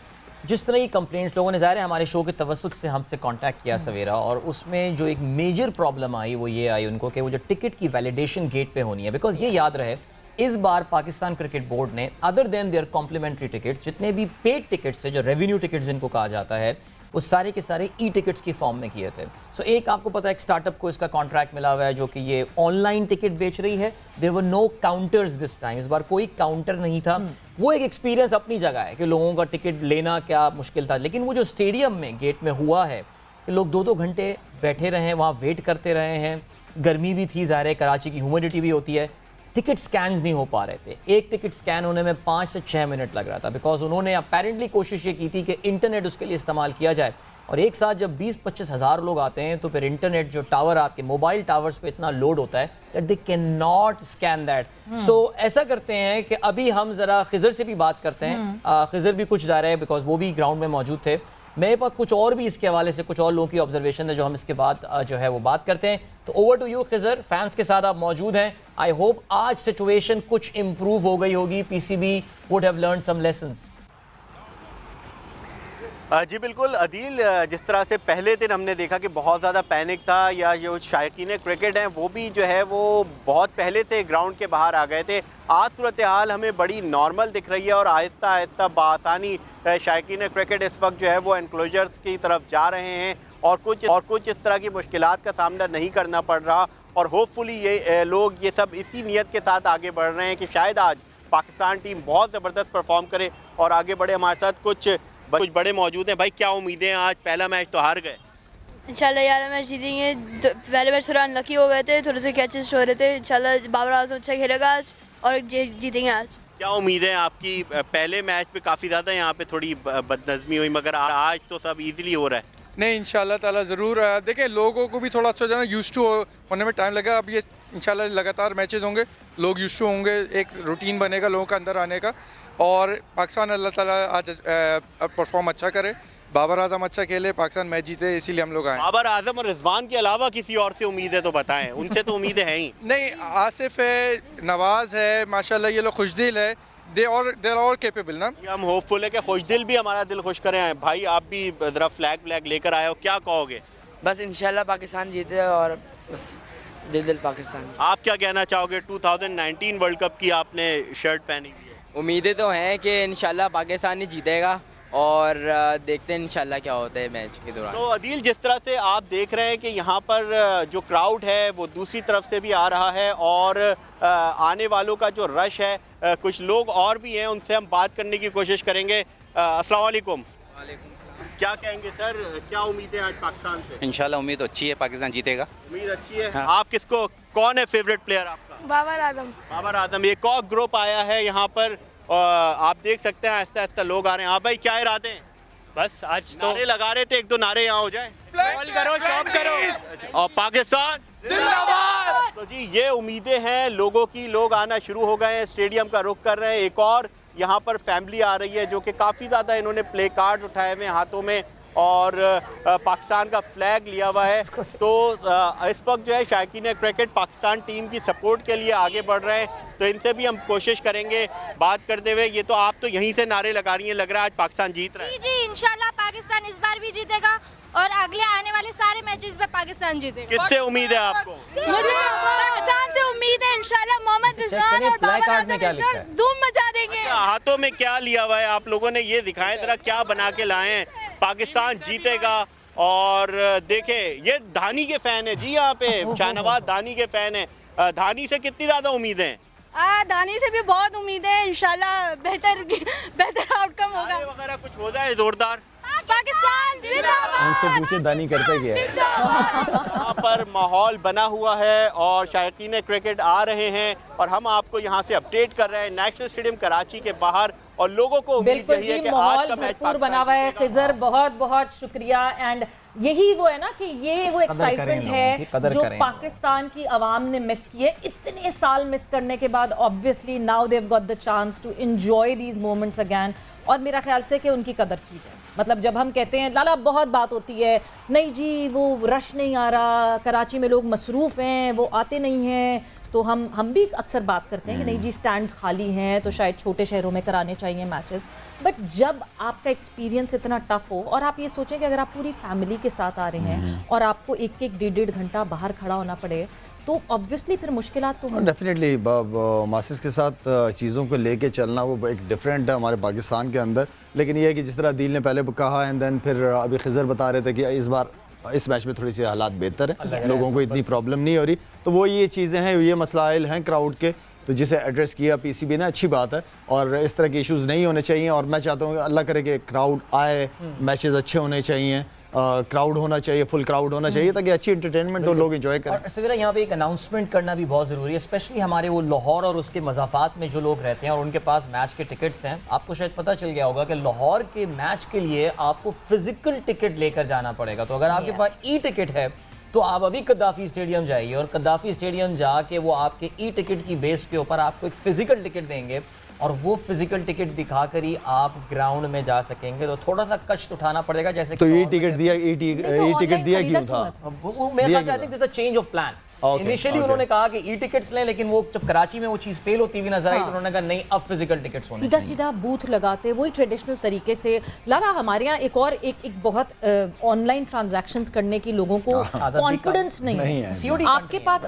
जिस तरह की कंप्लेंट्स लोगों ने ज़ाहिर है हमारे शो के तवस्सुत से हमसे कांटेक्ट किया सवेरा, और उसमें जो एक मेजर प्रॉब्लम आई वो ये आई उनको कि वो जो टिकट की वैलिडेशन गेट पे होनी है। बिकॉज ये याद रहे, इस बार पाकिस्तान क्रिकेट बोर्ड ने other than their complimentary tickets, जितने भी पेड टिकट्स है, जो रेवेन्यू टिकट्स जिनको कहा जाता है, वो सारे के सारे ई टिकट्स की फॉर्म में किए थे। सो एक आपको पता है एक स्टार्टअप को इसका कॉन्ट्रैक्ट मिला हुआ है जो कि ये ऑनलाइन टिकट बेच रही है। There were no counters this time, इस बार कोई काउंटर नहीं था। वो एक एक्सपीरियंस अपनी जगह है कि लोगों का टिकट लेना क्या मुश्किल था, लेकिन वो जो स्टेडियम में गेट में हुआ है कि लोग 2-2 घंटे बैठे रहे हैं, वहाँ वेट करते रहे हैं, गर्मी भी थी, ज़ाहिर है कराची की ह्यूमिडिटी भी होती है, टिकट स्कैन नहीं हो पा रहे थे। एक टिकट स्कैन होने में 5 से 6 मिनट लग रहा था, बिकॉज उन्होंने अपेरेंटली कोशिश ये की थी कि इंटरनेट उसके लिए इस्तेमाल किया जाए, और एक साथ जब 20-25 हज़ार लोग आते हैं तो फिर इंटरनेट जो टावर आपके मोबाइल टावर्स पे इतना लोड होता है that they can not scan that. So ऐसा करते हैं कि अभी हम ज़रा खिज़र से भी बात करते हैं। खिज़र भी कुछ जा रहे हैं बिकॉज वो भी ग्राउंड में मौजूद थे। मेरे पास कुछ और भी इसके हवाले से कुछ और लोगों की ऑब्जर्वेशन है जो हम इसके बाद जो है वो बात करते हैं। तो over to you Khizar, fans के साथ आप मौजूद हैं। आई होप आज सिचुएशन कुछ इम्प्रूव हो गई होगी, PCB would have learn some lessons. जी बिल्कुल अदील, जिस तरह से पहले दिन हमने देखा कि बहुत ज़्यादा पैनिक था, या जो शायकीन क्रिकेट हैं वो भी जो है वो बहुत पहले से ग्राउंड के बाहर आ गए थे। आज सूरत हाल हमें बड़ी नॉर्मल दिख रही है और आहिस्ता आहिस्ता बासानी शायकीन क्रिकेट इस वक्त जो है वो एनक्लोजर्स की तरफ जा रहे हैं और कुछ इस तरह की मुश्किलात का सामना नहीं करना पड़ रहा। और होपफुली ये लोग ये सब इसी नीयत के साथ आगे बढ़ रहे हैं कि शायद आज पाकिस्तान टीम बहुत ज़बरदस्त परफॉर्म करे और आगे बढ़े। हमारे साथ कुछ बड़े मौजूद हैं। भाई क्या उम्मीदें हैं? आज पहला मैच तो हार गए, इंशाल्लाह यार मैच जीतेंगे। पहले मैच थोड़ा अनलकी हो गए थे, थोड़े से कैचेस हो रहे थे। इंशाल्लाह बाबर आजम अच्छा खेलेगा आज और जीतेंगे आज। क्या उम्मीदें हैं आपकी? पहले मैच पे काफ़ी ज़्यादा यहाँ पे थोड़ी बदनज़मी हुई, मगर आज तो सब इजीली हो रहा है। नहीं, इंशाल्लाह ताला ज़रूर। देखें, लोगों को भी थोड़ा अच्छा जाना यूज्ड टू होने में टाइम लगेगा। अब ये इंशाल्लाह लगातार मैचेस होंगे, लोग यूज्ड टू होंगे, एक रूटीन बनेगा लोगों का अंदर आने का। और पाकिस्तान अल्लाह ताला आज परफॉर्म अच्छा करे, बाबर आजम अच्छा खेले, पाकिस्तान मैच जीते, इसीलिए हम लोग आए। बाबर आजम और रिजवान के अलावा किसी और से उम्मीद है तो बताएं, उनसे तो उम्मीदें हैं ही नहीं। आसिफ है, नवाज है, माशाल्लाह ये लोग खुशदिल है, दे आर ऑल कैपेबल ना। हम होपफुल है कि खुशदिल भी हमारा दिल खुश करें। भाई आप भी ज़रा फ्लैग लेकर आए हो, क्या कहोगे? बस इंशाल्लाह पाकिस्तान जीते और बस दिल पाकिस्तान। आप क्या कहना चाहोगे? 2019 वर्ल्ड कप की आपने शर्ट पहनी हुई है। उम्मीदें तो हैं कि इंशाल्लाह पाकिस्तान ही जीतेगा और देखते हैं इंशाल्लाह क्या होता है मैच के दौरान। तो अदील, जिस तरह से आप देख रहे हैं कि यहाँ पर जो क्राउड है वो दूसरी तरफ से भी आ रहा है और आने वालों का जो रश है, कुछ लोग और भी हैं, उनसे हम बात करने की कोशिश करेंगे। अस्सलाम वालेकुम। क्या कहेंगे सर, क्या उम्मीद है आज पाकिस्तान से? इंशाल्लाह उम्मीद अच्छी है, पाकिस्तान जीतेगा। उम्मीद अच्छी है। हाँ। आप किसको, कौन है फेवरेट प्लेयर आपका? बाबर आजम। बाबर आजम। एक और ग्रुप आया है यहाँ पर, आप देख सकते हैं आहिस्ता आहिस्ता लोग आ रहे हैं। हाँ भाई, क्या इरादे हैं? बस आज तो नारे लगा रहे थे, 1-2 नारे यहाँ हो जाए। करो, शॉप करो और पाकिस्तान जिंदाबाद। तो जी ये उम्मीदें हैं लोगों की, लोग आना शुरू हो गए हैं, स्टेडियम का रुख कर रहे हैं। एक और यहाँ पर फैमिली आ रही है जो कि काफ़ी ज़्यादा इन्होंने प्ले कार्ड उठाए हुए हाथों में और पाकिस्तान का फ्लैग लिया हुआ है। तो इस वक्त जो है शायकीन क्रिकेट पाकिस्तान टीम की सपोर्ट के लिए आगे बढ़ रहे हैं, तो इनसे भी हम कोशिश करेंगे बात करते हुए। ये तो आप तो यहीं से नारे लगा रही हैं, लग रहा है आज पाकिस्तान जीत रहा है। जी इंशाल्लाह पाकिस्तान इस बार भी जीतेगा और अगले आने वाले सारे मैचेस में पाकिस्तान जीतेगा। किससे उम्मीद है आपको? मुझे पाकिस्तान से उम्मीद है, इंशाल्लाह मोहम्मद रिजवान और बाबर आजम धूम मचा देंगे। हाथों में क्या लिया हुआ है आप लोगों ने, ये दिखाएं जरा, क्या बना के लाए हैं? पाकिस्तान जीतेगा। और देखें, ये धानी के फैन है जी, यहाँ पे शाहनवाज धानी के फैन है। धानी से कितनी ज्यादा उम्मीदें हैं? दानी से भी बहुत उम्मीद है, इंशाल्लाह बेहतर आउटकम होगा। वगैरह कुछ हो जाए जोरदार। पाकिस्तान जिंदाबाद। उनसे पूछे दानी करते क्या है। यहाँ पर माहौल बना हुआ है और शायकीन क्रिकेट आ रहे हैं और हम आपको यहाँ से अपडेट कर रहे हैं नेशनल स्टेडियम कराची के बाहर। और लोगों को उम्मीद यही है कि आज का मैच भरपूर बना हुआ है। खिज़र, बहुत बहुत शुक्रिया। एंड यही वो है ना कि ये वो एक्साइटमेंट लोगों की, है कदर जो करें। पाकिस्तान की आवाम ने मिस की है इतने साल मिस करने के बाद। Obviously now they have got the chance to enjoy these moments again, और मेरा ख्याल से कि उनकी कदर की जाए। मतलब जब हम कहते हैं लाला बहुत बात होती है, नहीं जी वो रश नहीं आ रहा, कराची में लोग मसरूफ़ हैं, वो आते नहीं हैं, तो हम भी अक्सर बात करते हैं कि नहीं जी स्टैंड्स खाली हैं तो शायद छोटे शहरों में कराने चाहिए मैचेस। बट जब आपका एक्सपीरियंस इतना टफ हो और आप ये सोचें कि अगर आप पूरी फैमिली के साथ आ रहे हैं और आपको एक एक डेढ़ घंटा बाहर खड़ा होना पड़े, तो ऑब्वियसली फिर मुश्किलात तो होंगी। डेफिनेटली मासिस के साथ चीज़ों को लेके चलना वो एक डिफरेंट है हमारे पाकिस्तान के अंदर। लेकिन ये है कि जिस तरह दिल ने पहले कहा एंड देन फिर अभी खिज़र बता रहे थे कि इस बार इस मैच में थोड़ी सी हालात बेहतर है, लोगों को इतनी प्रॉब्लम नहीं हो रही। तो वो ये चीज़ें हैं, ये मसाइल हैं क्राउड के, तो जिसे एड्रेस किया पीसीबी ने, अच्छी बात है। और इस तरह के इश्यूज़ नहीं होने चाहिए, और मैं चाहता हूँ अल्लाह करे कि क्राउड आए, मैचेस अच्छे होने चाहिए, क्राउड होना चाहिए, फुल क्राउड होना चाहिए, ताकि अच्छी एंटरटेनमेंट हो, लोग एंजॉय करें। और सवेरा यहाँ पे एक अनाउंसमेंट करना भी बहुत ज़रूरी है, स्पेशली हमारे वो लाहौर और उसके मज़ाफ़ात में जो लोग रहते हैं और उनके पास मैच के टिकट्स हैं। आपको शायद पता चल गया होगा कि लाहौर के मैच के लिए आपको फिजिकल टिकट लेकर जाना पड़ेगा। तो अगर आपके पास ई टिकट है तो आप अभी कद्दाफी स्टेडियम जाइए, और कद्दाफी स्टेडियम जाके वो आपके ई टिकट की बेस के ऊपर आपको एक फ़िज़िकल टिकट देंगे, और वो फिजिकल टिकट दिखाकर ही आप ग्राउंड में जा सकेंगे। तो थोड़ा सा कष्ट उठाना पड़ेगा, जैसे तो ये टिकट दिया, ई टिकट दिया क्यों था? मेरे ख्याल से चेंज ऑफ प्लान। इनिशियली उन्होंने कहा कि ई टिकट्स लें, लेकिन वो जब कराची में वो चीज़ फेल होती हुई नजर आई तो उन्होंने कहा नहीं, अब फिजिकल टिकट्स होने सीधा सीधा बूथ लगाते वही ट्रेडिशनल तरीके से। लाला हमारे यहाँ एक और एक बहुत ऑनलाइन ट्रांजैक्शंस करने की लोगों को कॉन्फिडेंस नहीं है। COD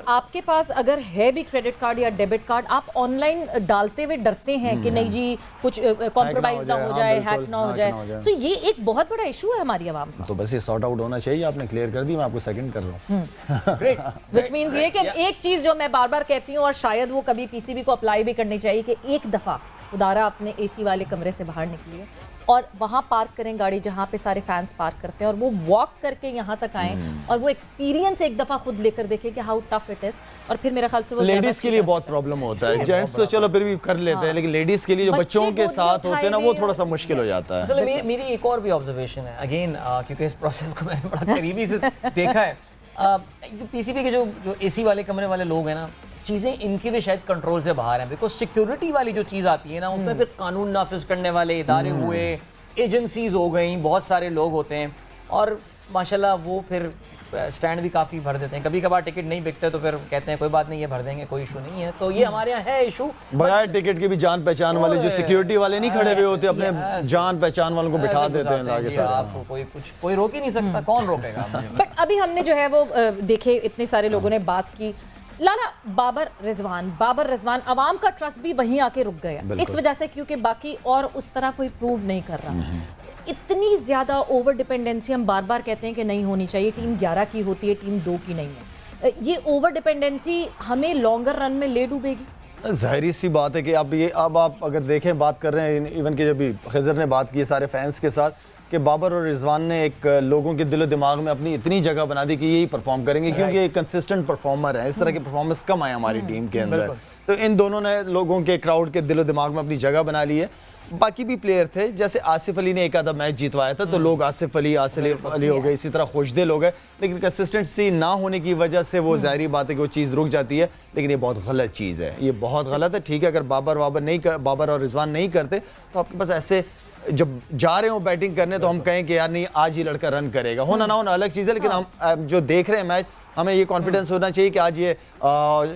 आपके पास अगर है भी क्रेडिट कार्ड या डेबिट कार्ड, आप ऑनलाइन डालते हुए डरते हैं कि नहीं जी कुछ कॉम्प्रोमाइज ना हो जाए, हैक ना हो जाए। सो ये एक बहुत बड़ा इशू है हमारी आवाम का। तो बस ये सॉर्ट आउट होना चाहिए, आपने क्लियर कर दी, मैं आपको सेकंड कर रहा हूँ। ग्रेट। व्हिच मींस ये कि एक चीज जो मैं बार बार कहती हूँ और शायद वो कभी पीसीबी को अप्लाई भी करनी चाहिए कि एक दफा खुदारा अपने एसी वाले कमरे से बाहर निकलिए और वहां पार्क करें गाड़ी जहां पे सारे फैंस पार्क करते हैं, और वो वॉक करके यहाँ तक आएं और वो एक्सपीरियंस एक दफा खुद लेकर देखें कि हाउ टफ इट इज। और फिर मेरे ख्याल से वो लेडीज के लिए बहुत प्रॉब्लम होता है, जेंट्स तो चलो फिर भी कर लेते हैं, लेकिन लेडीज के लिए जो बच्चों के साथ होते हैं ना, वो थोड़ा सा मुश्किल हो जाता है। असल में मेरी एक और भी ऑब्जर्वेशन है, अगेन क्योंकि इस प्रोसेस को मैंने बड़ा करीबी से देखा है। पीसीबी के जो एसी वाले कमरे वाले लोग हैं ना, चीज़ें इनके भी शायद कंट्रोल से बाहर हैं, बिकॉज सिक्योरिटी वाली जो चीज़ आती है ना, उसमें फिर कानून नाफिज करने वाले इदारे हुए, एजेंसीज हो गई, बहुत सारे लोग होते हैं, और माशाल्लाह वो फिर स्टैंड भी काफ़ी भर देते हैं। कभी कभार टिकट नहीं बिकते तो फिर कहते हैं कोई बात नहीं, ये भर देंगे, कोई इशू नहीं है। तो ये हमारे यहाँ है इशू। बगैर टिकट के भी जान पहचान वाले जो सिक्योरिटी वाले नहीं खड़े हुए होते, अपने जान पहचान वालों को बिठा देते हैं लाके साथ। आपको कोई रोक ही नहीं सकता, कौन रोकेगा? बट अभी हमने जो है वो देखे, इतने सारे लोगों ने बात की। लाला बाबर रिजवान आवाम का ट्रस्ट भी वहीं आके रुक गया इस वजह से, क्योंकि बाकी और उस तरह कोई प्रूव नहीं कर रहा। इतनी ज़्यादा ओवर डिपेंडेंसी हम बार बार कहते हैं कि नहीं होनी चाहिए, टीम 11 की होती है, टीम 2 की नहीं है। ये ओवर डिपेंडेंसी हमें लॉन्गर रन में ले डूबेगी। जाहिर सी बात है कि अब आप अगर देखें, बात कर रहे हैं इवन के जब भी खिज़र ने बात की सारे फैंस के साथ कि बाबर और रिजवान ने एक लोगों के दिलो दिमाग में अपनी इतनी जगह बना दी कि यही परफॉर्म करेंगे, क्योंकि एक कंसिस्टेंट परफॉर्मर है। इस तरह के परफॉर्मेंस कम आए हमारी टीम के अंदर, तो इन दोनों ने लोगों के क्राउड के दिलो दिमाग में अपनी जगह बना ली है। बाकी भी प्लेयर थे, जैसे आसिफ अली ने एक आधा मैच जीतवाया था, तो लोग आसिफ अली हो गए, इसी तरह खुशदिल हो गए, लेकिन कंसिस्टेंसी ना होने की वजह से वो जाहिर बात है कि वो चीज़ रुक जाती है। लेकिन ये बहुत गलत चीज़ है, ये बहुत गलत है। ठीक है, अगर बाबर और रिजवान नहीं करते तो आपके पास ऐसे जब जा रहे हो बैटिंग करने तो हम कहें कि यार नहीं, आज ही लड़का रन करेगा, होना ना होना अलग चीज़ है, लेकिन हम जो देख रहे हैं मैच, हमें ये कॉन्फिडेंस होना चाहिए कि आज ये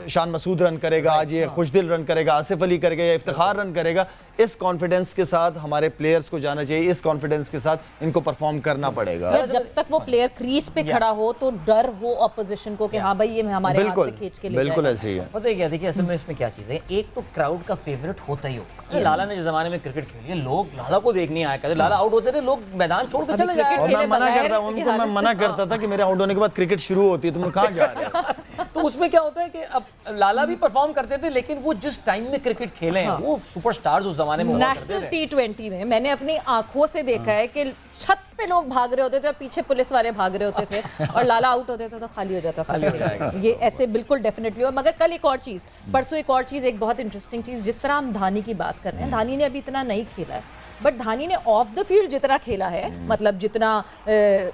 शान मसूद रन करेगा, आज ये खुशदिल रन करेगा, आसिफ अली करेगा या इफ्तिखार रन करेगा। इस कॉन्फिडेंस के साथ हमारे प्लेयर्स को जाना चाहिए, इस कॉन्फिडेंस के साथ इनको परफॉर्म करना पड़ेगा। जब तक वो प्लेयर क्रीज पे खड़ा हो तो डर हो अपोजिशन को कि हाँ भाई ये हमारे हाथ से खींच के ले बिल्कुल ऐसे ही है। पता है क्या, देखिए असल में इसमें क्या चीज़ है, एक तो क्राउड का फेवरेट होता ही होगा। लाला ने जिस जमाने में क्रिकेट खेली है, लोग लाला को देखने आया करते, लाला आउट होते थे, लोग मैदान छोड़ कर चले जाते। और मैं मना करता था कि मेरे आउट होने के बाद क्रिकेट शुरू होती है, तुम कहाँ जा रहे हो? तो उसमें क्या होता है कि अब लाला भी परफॉर्म करते थे, लेकिन वो जिस टाइम में क्रिकेट खेले हैं, वो सुपरस्टार्स उस जमाने में नेशनल T20 में मैंने अपनी आंखों से देखा है कि छत पे लोग भाग रहे होते थे और पीछे पुलिस वाले भाग रहे होते थे, और लाला आउट होते थे तो खाली हो जाता था। ये ऐसे बिल्कुल डेफिनेटली। और मगर कल एक और चीज़, परसों एक और चीज़, एक बहुत इंटरेस्टिंग चीज़, जिस तरह हम धानी की बात कर रहे हैं, धानी ने अभी इतना नहीं खेला है, बट धानी ने ऑफ द फील्ड जितना खेला है, मतलब जितना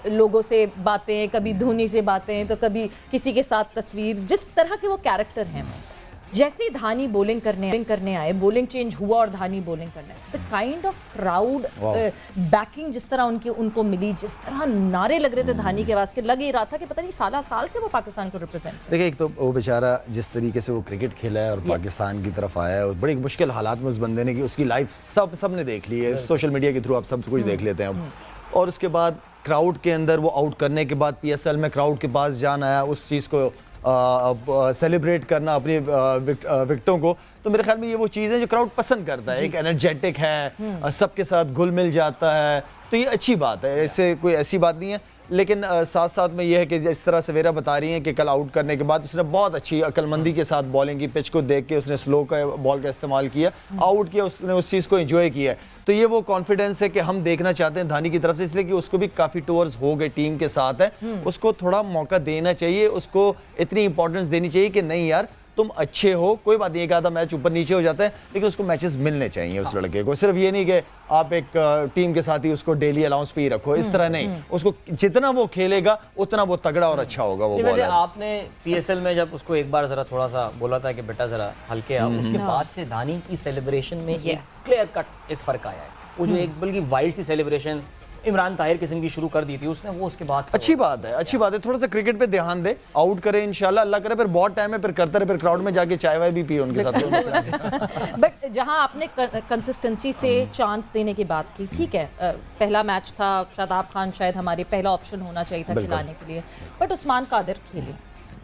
लोगों से बातें, कभी धोनी से बातें तो कभी किसी के साथ तस्वीर, जिस तरह के वो कैरेक्टर हैं, जैसे ही धानी बॉलिंग करने आए, बॉलिंग चेंज हुआ और धानी बॉलिंग करने आए, the kind of crowd banking जिस तरह उनको मिली, जिस तरह नारे लग रहे थे धानी के आवाज के, लग ही रहा था कि पता नहीं साल से वो पाकिस्तान को रिप्रेजेंट। देखिए, एक तो वो बेचारा जिस तरीके से वो क्रिकेट खेला है और पाकिस्तान की तरफ आया है, और बड़ी मुश्किल हालात में उस बंदे ने की, उसकी लाइफ सबने देख ली है, सोशल मीडिया के थ्रू आप सब कुछ देख लेते हैं अब। और उसके बाद क्राउड के अंदर वो आउट करने के बाद PSL में क्राउड के पास जाना है, उस चीज़ को सेलिब्रेट करना अपनी विकेटों को, तो मेरे ख्याल में ये वो चीज़ है जो क्राउड पसंद करता है। एक एनर्जेटिक है, सबके साथ घुल मिल जाता है, तो ये अच्छी बात है, इससे कोई ऐसी बात नहीं है। लेकिन साथ साथ में ये है कि जिस तरह सवेरा बता रही हैं कि कल आउट करने के बाद उसने बहुत अच्छी अक्लमंदी के साथ बॉलिंग की, पिच को देख के उसने स्लो का बॉल का इस्तेमाल किया, आउट किया, उसने उस चीज़ को एंजॉय किया। तो ये वो कॉन्फिडेंस है कि हम देखना चाहते हैं धानी की तरफ से, इसलिए कि उसको भी काफ़ी टूर्स हो गए, टीम के साथ है, उसको थोड़ा मौका देना चाहिए, उसको इतनी इंपॉर्टेंस देनी चाहिए कि नहीं यार तुम अच्छे हो, कोई बात नहीं, एक आधा मैच ऊपर नीचे हो जाता है, लेकिन उसको मैचेस मिलने चाहिए उस लड़के को। सिर्फ ये नहीं कि आप एक टीम के साथ ही उसको डेली अलाउंस पे ही रखो, इस तरह नहीं, उसको जितना वो खेलेगा उतना वो तगड़ा और अच्छा होगा वो बॉलर। आपने PSL में जब उसको एक बार जरा थोड़ा सा बोला था कि बेटा जरा हल्के आओ, उसके बाद से धानी की सेलिब्रेशन में एक क्लियर कट एक फर्क आया है। वो जो एक बल्कि वाइल्ड सी सेलिब्रेशन इमरान ताहिर किस्म की शुरू कर दी थी उसने, वो उसके बाद अच्छी बात है, अच्छी बात है। थोड़ा सा क्रिकेट पे ध्यान दे, आउट करे इंशाल्लाह, अल्लाह करे, फिर बहुत टाइम है, फिर करते रहे, फिर क्राउड में जाके चाय वाय भी पिए उनके साथ। बट जहां आपने कंसिस्टेंसी से चांस देने की बात की, ठीक है, पहला मैच था, शादाब खान शायद हमारे पहला ऑप्शन होना चाहिए था खिलाने के लिए, बट उस्मान कादिर खेले,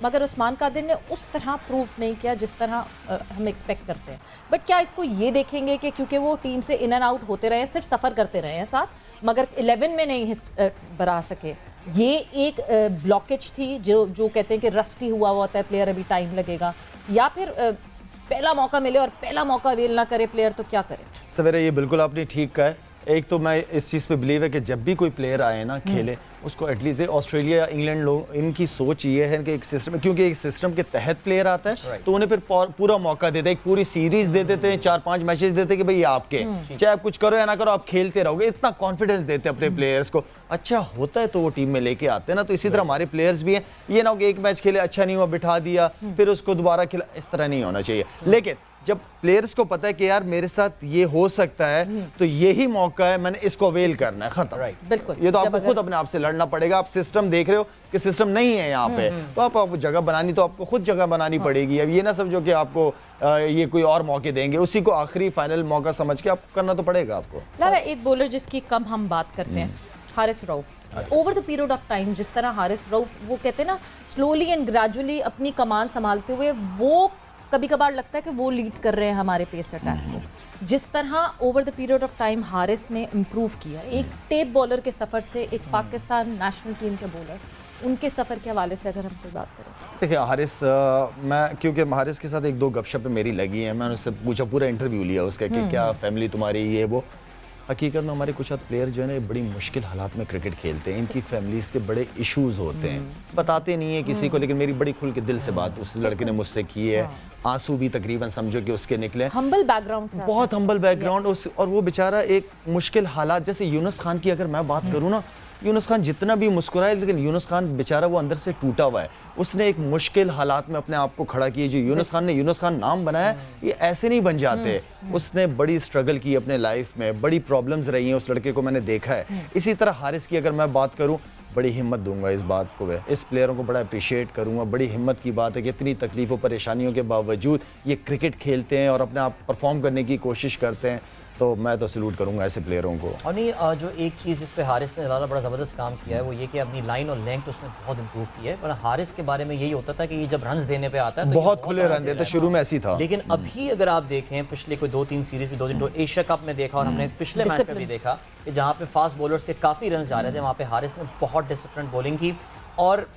मगर उस्मान कादिर ने उस तरह प्रूव नहीं किया जिस तरह हम एक्सपेक्ट करते हैं। बट क्या इसको ये देखेंगे कि क्योंकि वो टीम से इन एंड आउट होते रहे, सिर्फ सफ़र करते रहे हैं साथ, मगर 11 में नहीं बरा सके, ये एक ब्लॉकेज थी जो कहते हैं कि रस्टी हुआ होता है प्लेयर, अभी टाइम लगेगा, या फिर पहला मौका मिले और पहला मौका अवेल ना करे प्लेयर तो क्या करे? सवेरा ये बिल्कुल आपने ठीक कहा है। एक तो मैं इस चीज़ पे बिलीव है कि जब भी कोई प्लेयर आए ना खेले, उसको एटलीस्ट ऑस्ट्रेलिया या इंग्लैंड लोग, इनकी सोच ये है कि एक सिस्टम, क्योंकि एक सिस्टम के तहत प्लेयर आता है तो उन्हें फिर पूरा मौका देते हैं, एक पूरी सीरीज दे देते हैं, 4-5 मैचेस देते हैं कि भाई ये आपके, चाहे आप कुछ करो या ना करो, आप खेलते रहोगे, इतना कॉन्फिडेंस देते हैं अपने प्लेयर्स को। अच्छा होता है तो वो टीम में लेके आते हैं ना, तो इसी तरह हमारे प्लेयर्स भी हैं, ये ना हो कि एक मैच खेले, अच्छा नहीं हुआ, बिठा दिया, फिर उसको दोबारा खिला, इस तरह नहीं होना चाहिए। लेकिन जब प्लेयर्स को पता है कि यार मेरे साथ ये हो सकता है, तो यही मौका है, मैंने इसको अवेल करना है, खत्म। बिल्कुल, ये तो आपको खुद अपने आप से लड़ना पड़ेगा। आप सिस्टम देख रहे हो कि सिस्टम नहीं है यहाँ पे, तो आप जगह बनानी, तो आपको खुद जगह बनानी पड़ेगी। अब ये ना समझो कि आपको ये कोई और मौके देंगे, उसी को आखिरी फाइनल मौका समझ के आपको करना तो पड़ेगा आपको। लाला, एक बॉलर जिसकी कम हम बात करते हैं, Haris Rauf. Over the period of time जिस तरह हारिस रऊफ, वो कहते हैं ना, स्लोली एंड ग्रेजुअली अपनी कमान संभालते हुए, वो कभी कभार लगता है कि वो लीड कर रहे हैं हमारे पेस अटैक को। जिस तरह over the period of time Haris ने इम्प्रूव किया, एक टेप बॉलर के सफ़र से एक पाकिस्तान नेशनल टीम के बॉलर, उनके सफ़र के हवाले से अगर हम कोई बात करें। देखिए हारिस, मैं क्योंकि हारिस के साथ 1-2 गपशप मेरी लगी हैं, मैंने उससे पूछा, पूरा इंटरव्यू लिया उसका कि क्या फैमिली तुम्हारी, ये वो। हकीकत में हमारे कुछ प्लेयर जो है ना, बड़ी मुश्किल हालात में क्रिकेट खेलते हैं, इनकी फैमिलीज़ के बड़े इश्यूज होते हैं, बताते नहीं है किसी को, लेकिन मेरी बड़ी खुल के दिल से बात उस लड़के ने मुझसे की है, आंसू भी तकरीबन समझो कि उसके निकले। हम्बल बैकग्राउंड से, बहुत हम्बल बैकग्राउंड, और वो बेचारा एक मुश्किल हालात, जैसे यूनुस खान की अगर मैं बात करूँ ना, यूनुस खान जितना भी मुस्कुराए, लेकिन यूनुस खान बेचारा वो अंदर से टूटा हुआ है। उसने एक मुश्किल हालात में अपने आप को खड़ा किया। जो यूनुस खान ने यूनुस खान नाम बनाया, ये ऐसे नहीं बन जाते। उसने बड़ी स्ट्रगल की अपने लाइफ में, बड़ी प्रॉब्लम्स रही हैं उस लड़के को, मैंने देखा है। इसी तरह हारिस की अगर मैं बात करूं, बड़ी हिम्मत दूंगा इस बात को, इस प्लेयरों को बड़ा अप्रिशिएट करूंगा। बड़ी हिम्मत की बात है कि इतनी तकलीफ़ों परेशानियों के बावजूद ये क्रिकेट खेलते हैं और अपने आप परफॉर्म करने की कोशिश करते हैं, तो मैं तो सैल्यूट करूंगा ऐसे प्लेयरों को। और नहीं, जो एक चीज़ इस पे हारिस ने ज़्यादा बड़ा ज़बरदस्त काम किया है, वो ये कि अपनी लाइन और लेंथ उसने बहुत इंप्रूव की है। पर हारिस के बारे में यही होता था कि ये जब रन देने पे आता है तो बहुत खुले रन देते, शुरू में ऐसी था। लेकिन अभी अगर आप देखें, पिछले कोई 2-3 सीरीज में, 2 दिन तो एशिया कप में देखा, और हमने पिछले मैच में भी देखा कि जहाँ पे फास्ट बॉलर्स के काफ़ी रन जा रहे थे, वहाँ पे हारिस ने बहुत डिसिप्लिन बॉलिंग की। और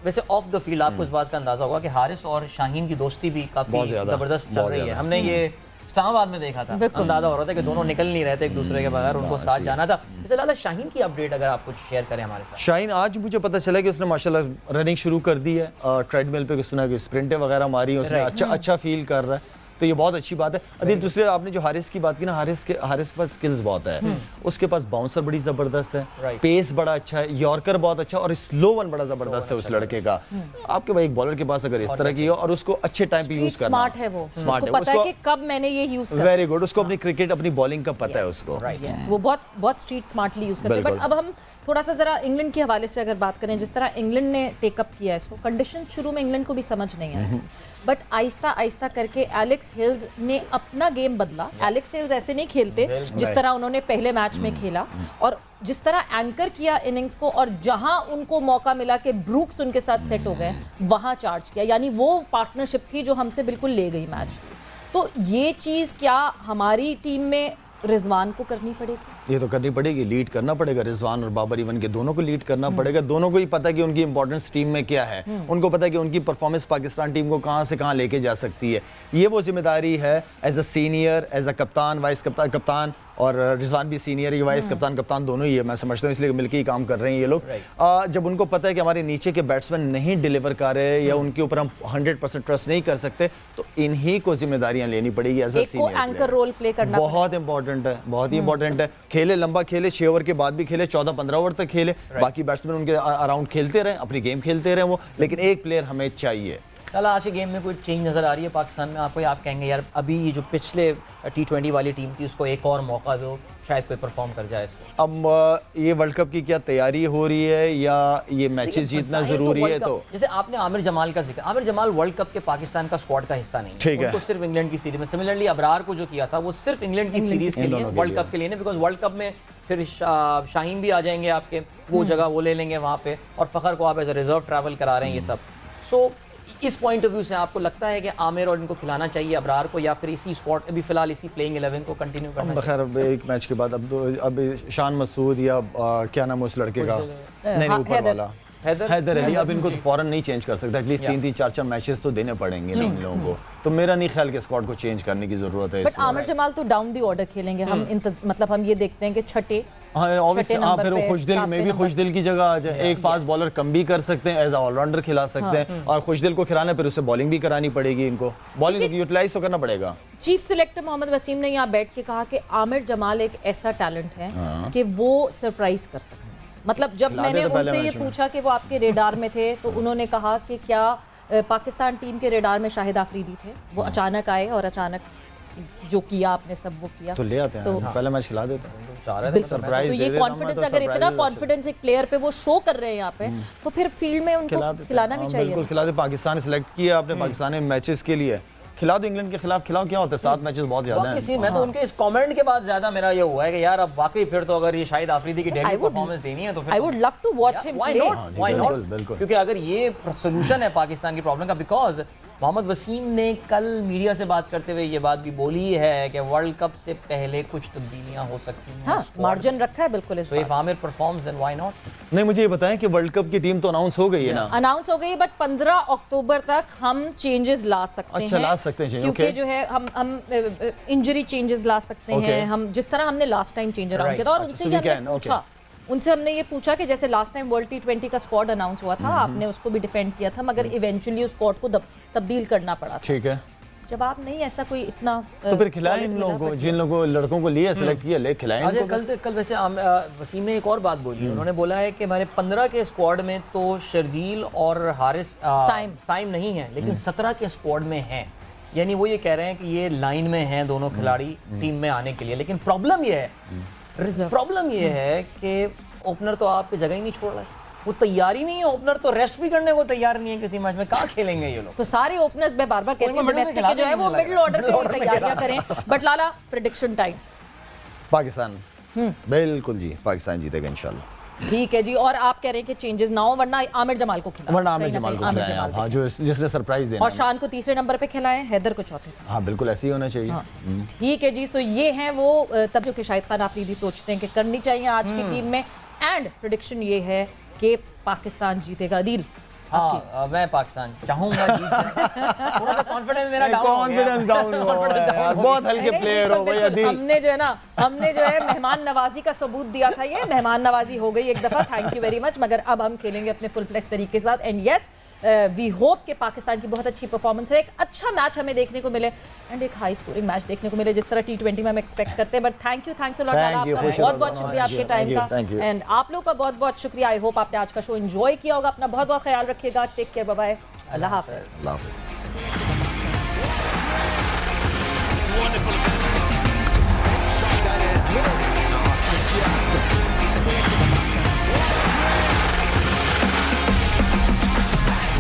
वैसे ऑफ द फील्ड आपको इस बात का अंदाजा होगा कि हारिस और शाहीन की दोस्ती भी काफ़ी ज़बरदस्त चल रही है। हमने ये इस्लामाबाद में देखा था, अंदाजा हो रहा था कि दोनों निकल नहीं रहे थे एक दूसरे के बगैर, उनको साथ जाना था। जैसे लाला, शाहीन की अपडेट अगर आप कुछ शेयर करें हमारे साथ। शाहीन, आज मुझे पता चला कि उसने माशाल्लाह रनिंग शुरू कर दी है, ट्रेडमिल पे उसने स्प्रिंटें वगैरह मारी, उसने अच्छा फील कर रहा है। तो ये बहुत अच्छी बात है। अदिल, दूसरे आपने जो हारिस की बात की ना, हारिस के पास स्किल्स बहुत है, उसके पास बाउंसर बड़ी जबरदस्त है, पेस बड़ा अच्छा है, यॉर्कर बहुत अच्छा, और स्लो वन बड़ा जबरदस्त है उस लड़के का। आपके भाई एक बॉलर के पास अगर इस तरह की हो और उसको अच्छे टाइम पे यूज करना, स्मार्ट है वो, स्मार्ट उसको है, पता है कि कब मैंने ये यूज करना। वेरी गुड, उसको अपनी क्रिकेट अपनी बॉलिंग का पता है उसको। वो बहुत स्ट्रीट स्मार्टली यूज करते हैं। बट अब हम थोड़ा सा जरा इंग्लैंड के हवाले से अगर बात करें, जिस तरह इंग्लैंड ने टेकअप किया है इसको, कंडीशन शुरू में इंग्लैंड को भी समझ नहीं आई, बट आहिस्ता आहिस्ता करके एलेक्स हिल्स ने अपना गेम बदला। एलेक्स हिल्स ऐसे नहीं खेलते जिस तरह उन्होंने पहले मैच में खेला, और जिस तरह एंकर किया इनिंग्स को, और जहां उनको मौका मिला कि ब्रूक्स उनके साथ सेट हो गए, वहां चार्ज किया। यानी वो पार्टनरशिप थी जो हमसे बिल्कुल ले गई मैच। तो ये चीज़ क्या हमारी टीम में रिजवान को करनी पड़ेगी? ये तो करनी पड़ेगी, लीड करना पड़ेगा। रिजवान और बाबर इवन के दोनों को लीड करना पड़ेगा। दोनों को ही पता है कि उनकी इंपॉर्टेंस टीम में क्या है, उनको पता है कि उनकी परफॉर्मेंस पाकिस्तान टीम को कहां से कहां लेके जा सकती है। ये वो जिम्मेदारी है as a senior, as a कप्तान, वाइस कप्तान, और रिजवान भी सीनियर ही, वाइस कप्तान दोनों ही है, मैं समझता हूँ, इसलिए मिलकर ही काम कर रहे हैं ये लोग। जब उनको पता है कि हमारे नीचे के बैट्समैन नहीं डिलीवर कर रहे या उनके ऊपर हम 100% ट्रस्ट नहीं कर सकते, तो इन्हीं को जिम्मेदारियां लेनी पड़ेगी as a senior. Anchor role play करना बहुत इंपॉर्टेंट है, बहुत ही इंपॉर्टेंट है। खेले लंबा, खेले 6 ओवर के बाद भी खेले, 14-15 ओवर तक खेले, बाकी बैट्समैन उनके अराउंड खेलते रहे, अपनी गेम खेलते रहे वो, लेकिन एक प्लेयर हमें चाहिए। चल, आज के गेम में कोई चेंज नज़र आ रही है पाकिस्तान में आपको? आप कहेंगे यार अभी ये जो पिछले T20 वाली टीम थी उसको एक और मौका दो, शायद कोई परफॉर्म कर जाए इसको। अब ये वर्ल्ड कप की क्या तैयारी हो रही है या ये मैचेस जीतना जरूरी है? तो जैसे आपने आमिर जमाल का जिक्र, आमिर जमाल वर्ल्ड कप के पाकिस्तान का स्क्वाड का हिस्सा नहीं है, ठीक है, उनको सिर्फ इंग्लैंड की सीरीज में। सिमिलरली अबरार को जो किया था वो सिर्फ इंग्लैंड की सीरीज के लिए, वर्ल्ड कप के लिए नहीं, बिकॉज वर्ल्ड कप में फिर शाहीन भी आ जाएंगे आपके, वो जगह वो ले लेंगे वहाँ पे, और फ़खर को आप एज अ रिजर्व ट्रैवल करा रहे हैं ये सब। सो इस पॉइंट ऑफ व्यू से आपको लगता है कि आमिर और इनको खिलाना चाहिए अबरार को, या फिर इसी स्क्वाड अभी फिलहाल इसी प्लेइंग 11 को कंटिन्यू करना चाहिए? खैर एक मैच के बाद अब शान मसूद या क्या नाम है उस लड़के का, नहीं ऊपर वाला हैदर अली, अब इनको तो फौरन नहीं चेंज कर सकता। एटलीस्ट 3-3 4-4 मैचेस तो देने पड़ेंगे इन लोगों को। तो मेरा नहीं ख्याल कि स्क्वाड को चेंज करने की जरूरत है। बट आमिर जमाल तो डाउन दी ऑर्डर खेलेंगे हम, मतलब हम ये देखते हैं कि छठे, फिर वो खुशदिल में भी खुशदिल की जगह आ जाए। एक फास्ट बॉलर कम भी कर सकते हैं, एज अ ऑलराउंडर खिला सकते हैं, और खुशदिल को खिलाना फिर उससे बॉलिंग भी करानी पड़ेगी, इनको बॉलिंग यूटिलाइज तो करना पड़ेगा। चीफ सिलेक्टर मोहम्मद वसीम ने यहाँ बैठ के कहा कि आमिर जमाल एक ऐसा टैलेंट है कि वो सरप्राइज कर सकते हैं। मतलब जब मैंने उनसे ये पूछा कि वो आपके रेडार में थे, तो उन्होंने कहा कि क्या पाकिस्तान टीम के रेडार में शाहिद आफरीदी थे, वो अचानक आए और अचानक जो किया आपने सब वो किया, तो ले आते हैं, पहले मैच खिला देते हैं। तो ये कॉन्फिडेंस, अगर इतना कॉन्फिडेंस एक प्लेयर पे वो शो कर रहे हैं यहाँ पे, तो फिर फील्ड में उनको खिलाना भी चाहिए। बिल्कुल खिला दे। पाकिस्तान सिलेक्ट किया आपने, पाकिस्तान में मैचेस के लिए खिला दो। इंग्लैंड के खिलाफ खिलाओ, क्या होता है, 7 मैचेस बहुत ज्यादा हैं। मैं तो उनके इस कमेंट के बाद ज्यादा मेरा ये हुआ है कि यार अब वाकई फिर तो अगर ये शाहिद आफरीदी की डेब्यू परफॉर्मेंस देनी है तो फिर I would love to watch him play. Why not? क्योंकि अगर ये सोल्यूशन है पाकिस्तान की प्रॉब्लम का, बिकॉज मोहम्मद वसीम ने कल मीडिया से बात करते हुए ये बात भी बोली है कि वर्ल्ड कप से पहले कुछ तब्दीलियां हो सकती हैं। हाँ, मार्जिन रखा है बिल्कुल इस बार। If Aamir performs then why not? नहीं, मुझे ये बताएं कि वर्ल्ड कप की टीम तो अनाउंस हो गई है ना? अनाउंस हो गई, बट 15 अक्टूबर तक हम चेंजेस ला सकते हैं। अच्छा, ला सकते हैं, क्योंकि जो है हम इंजरी चेंजेस ला सकते हैं, हम जिस तरह हमने लास्ट टाइम चेंज अराउंड किया था। और उनसे हमने ये पूछा कि जैसे लास्ट टाइम वर्ल्ड T20 का स्क्वाड अनाउंस हुआ था, आपने उसको भी डिफेंड किया था, मगर इवेंचुअली उस स्क्वाड को तब्दील करना पड़ा था। ठीक है, जवाब नहीं ऐसा कोई इतना, तो फिर खिलाएं इन लोगों को, जिन लोगों लड़कों को लिया सेलेक्ट किया, ले खिलाएं। कल वैसे वसीम ने एक और बात बोली, उन्होंने बोला है कि हमारे 15 के स्क्वाड में तो शर्जील और हारिस साइम नहीं है, लेकिन 17 के स्क्वाड में हैं। यानी वो ये कह रहे हैं कि ये लाइन में हैं दोनों खिलाड़ी टीम में आने के लिए। लेकिन प्रॉब्लम ये है कि ओपनर तो आपकी जगह ही नहीं छोड़ रहा है, वो तैयार ही नहीं है। ओपनर तो रेस्ट भी करने को तैयार नहीं है किसी मैच में, कहाँ खेलेंगे ये लोग? तो सारे ओपनर्स मैं बार-बार कहती हूं डोमेस्टिक के जो है वो मिडिल ऑर्डर पे तैयारियां करें। But Lala, prediction time. Pakistan, बिल्कुल जी, पाकिस्तान जीतेगा इंशाल्लाह। ठीक है जी। और आप कह रहे हैं कि चेंजेस ना हो, वरना आमिर जमाल को खिलाएं, हाँ, जो जिसने सरप्राइज देना, और शान को तीसरे नंबर पे खिलाएं, हैदर को चौथे। हाँ, बिल्कुल ऐसे ही होना चाहिए। ठीक है जी। सो ये हैं वो तब जो कि शाहिद खान आफरीदी सोचते हैं कि करनी चाहिए आज की टीम में। एंड प्रेडिक्शन ये है कि पाकिस्तान जीतेगा। अदील, हाँ मैं पाकिस्तान चाहूंगा जीत जाए। थोड़ा सा कॉन्फिडेंस मेरा डाउन हो गया। कॉन्फिडेंस डाउन हुआ है यार, बहुत हल्के नहीं, प्लेयर हो बिल्कुल, भैया बिल्कुल। दिल। हमने जो है मेहमान नवाजी का सबूत दिया था, ये मेहमान नवाजी हो गई एक दफा, थैंक यू वेरी मच। मगर अब हम खेलेंगे अपने फुल फ्लेक्स तरीके के साथ एंड यस वी होप कि पाकिस्तान की बहुत अच्छी परफॉर्मेंस है, एक अच्छा मैच हमें देखने को मिले एंड एक हाई स्कोरिंग मैच देखने को मिले जिस तरह T20 में हम एक्सपेक्ट करते हैं। But thanks a lot, Thank you, आपका खुश बहुत रहो, बहुत शुक्रिया आपके टाइम thank you. का एंड आप लोग का बहुत बहुत शुक्रिया। आई होप आपने आज का शो एंजॉय किया होगा। अपना बहुत बहुत ख्याल रखिएगा, टेक केयर, बाय बाय, अल्लाह हाफिज़। अल्लाह हाफ़िज़।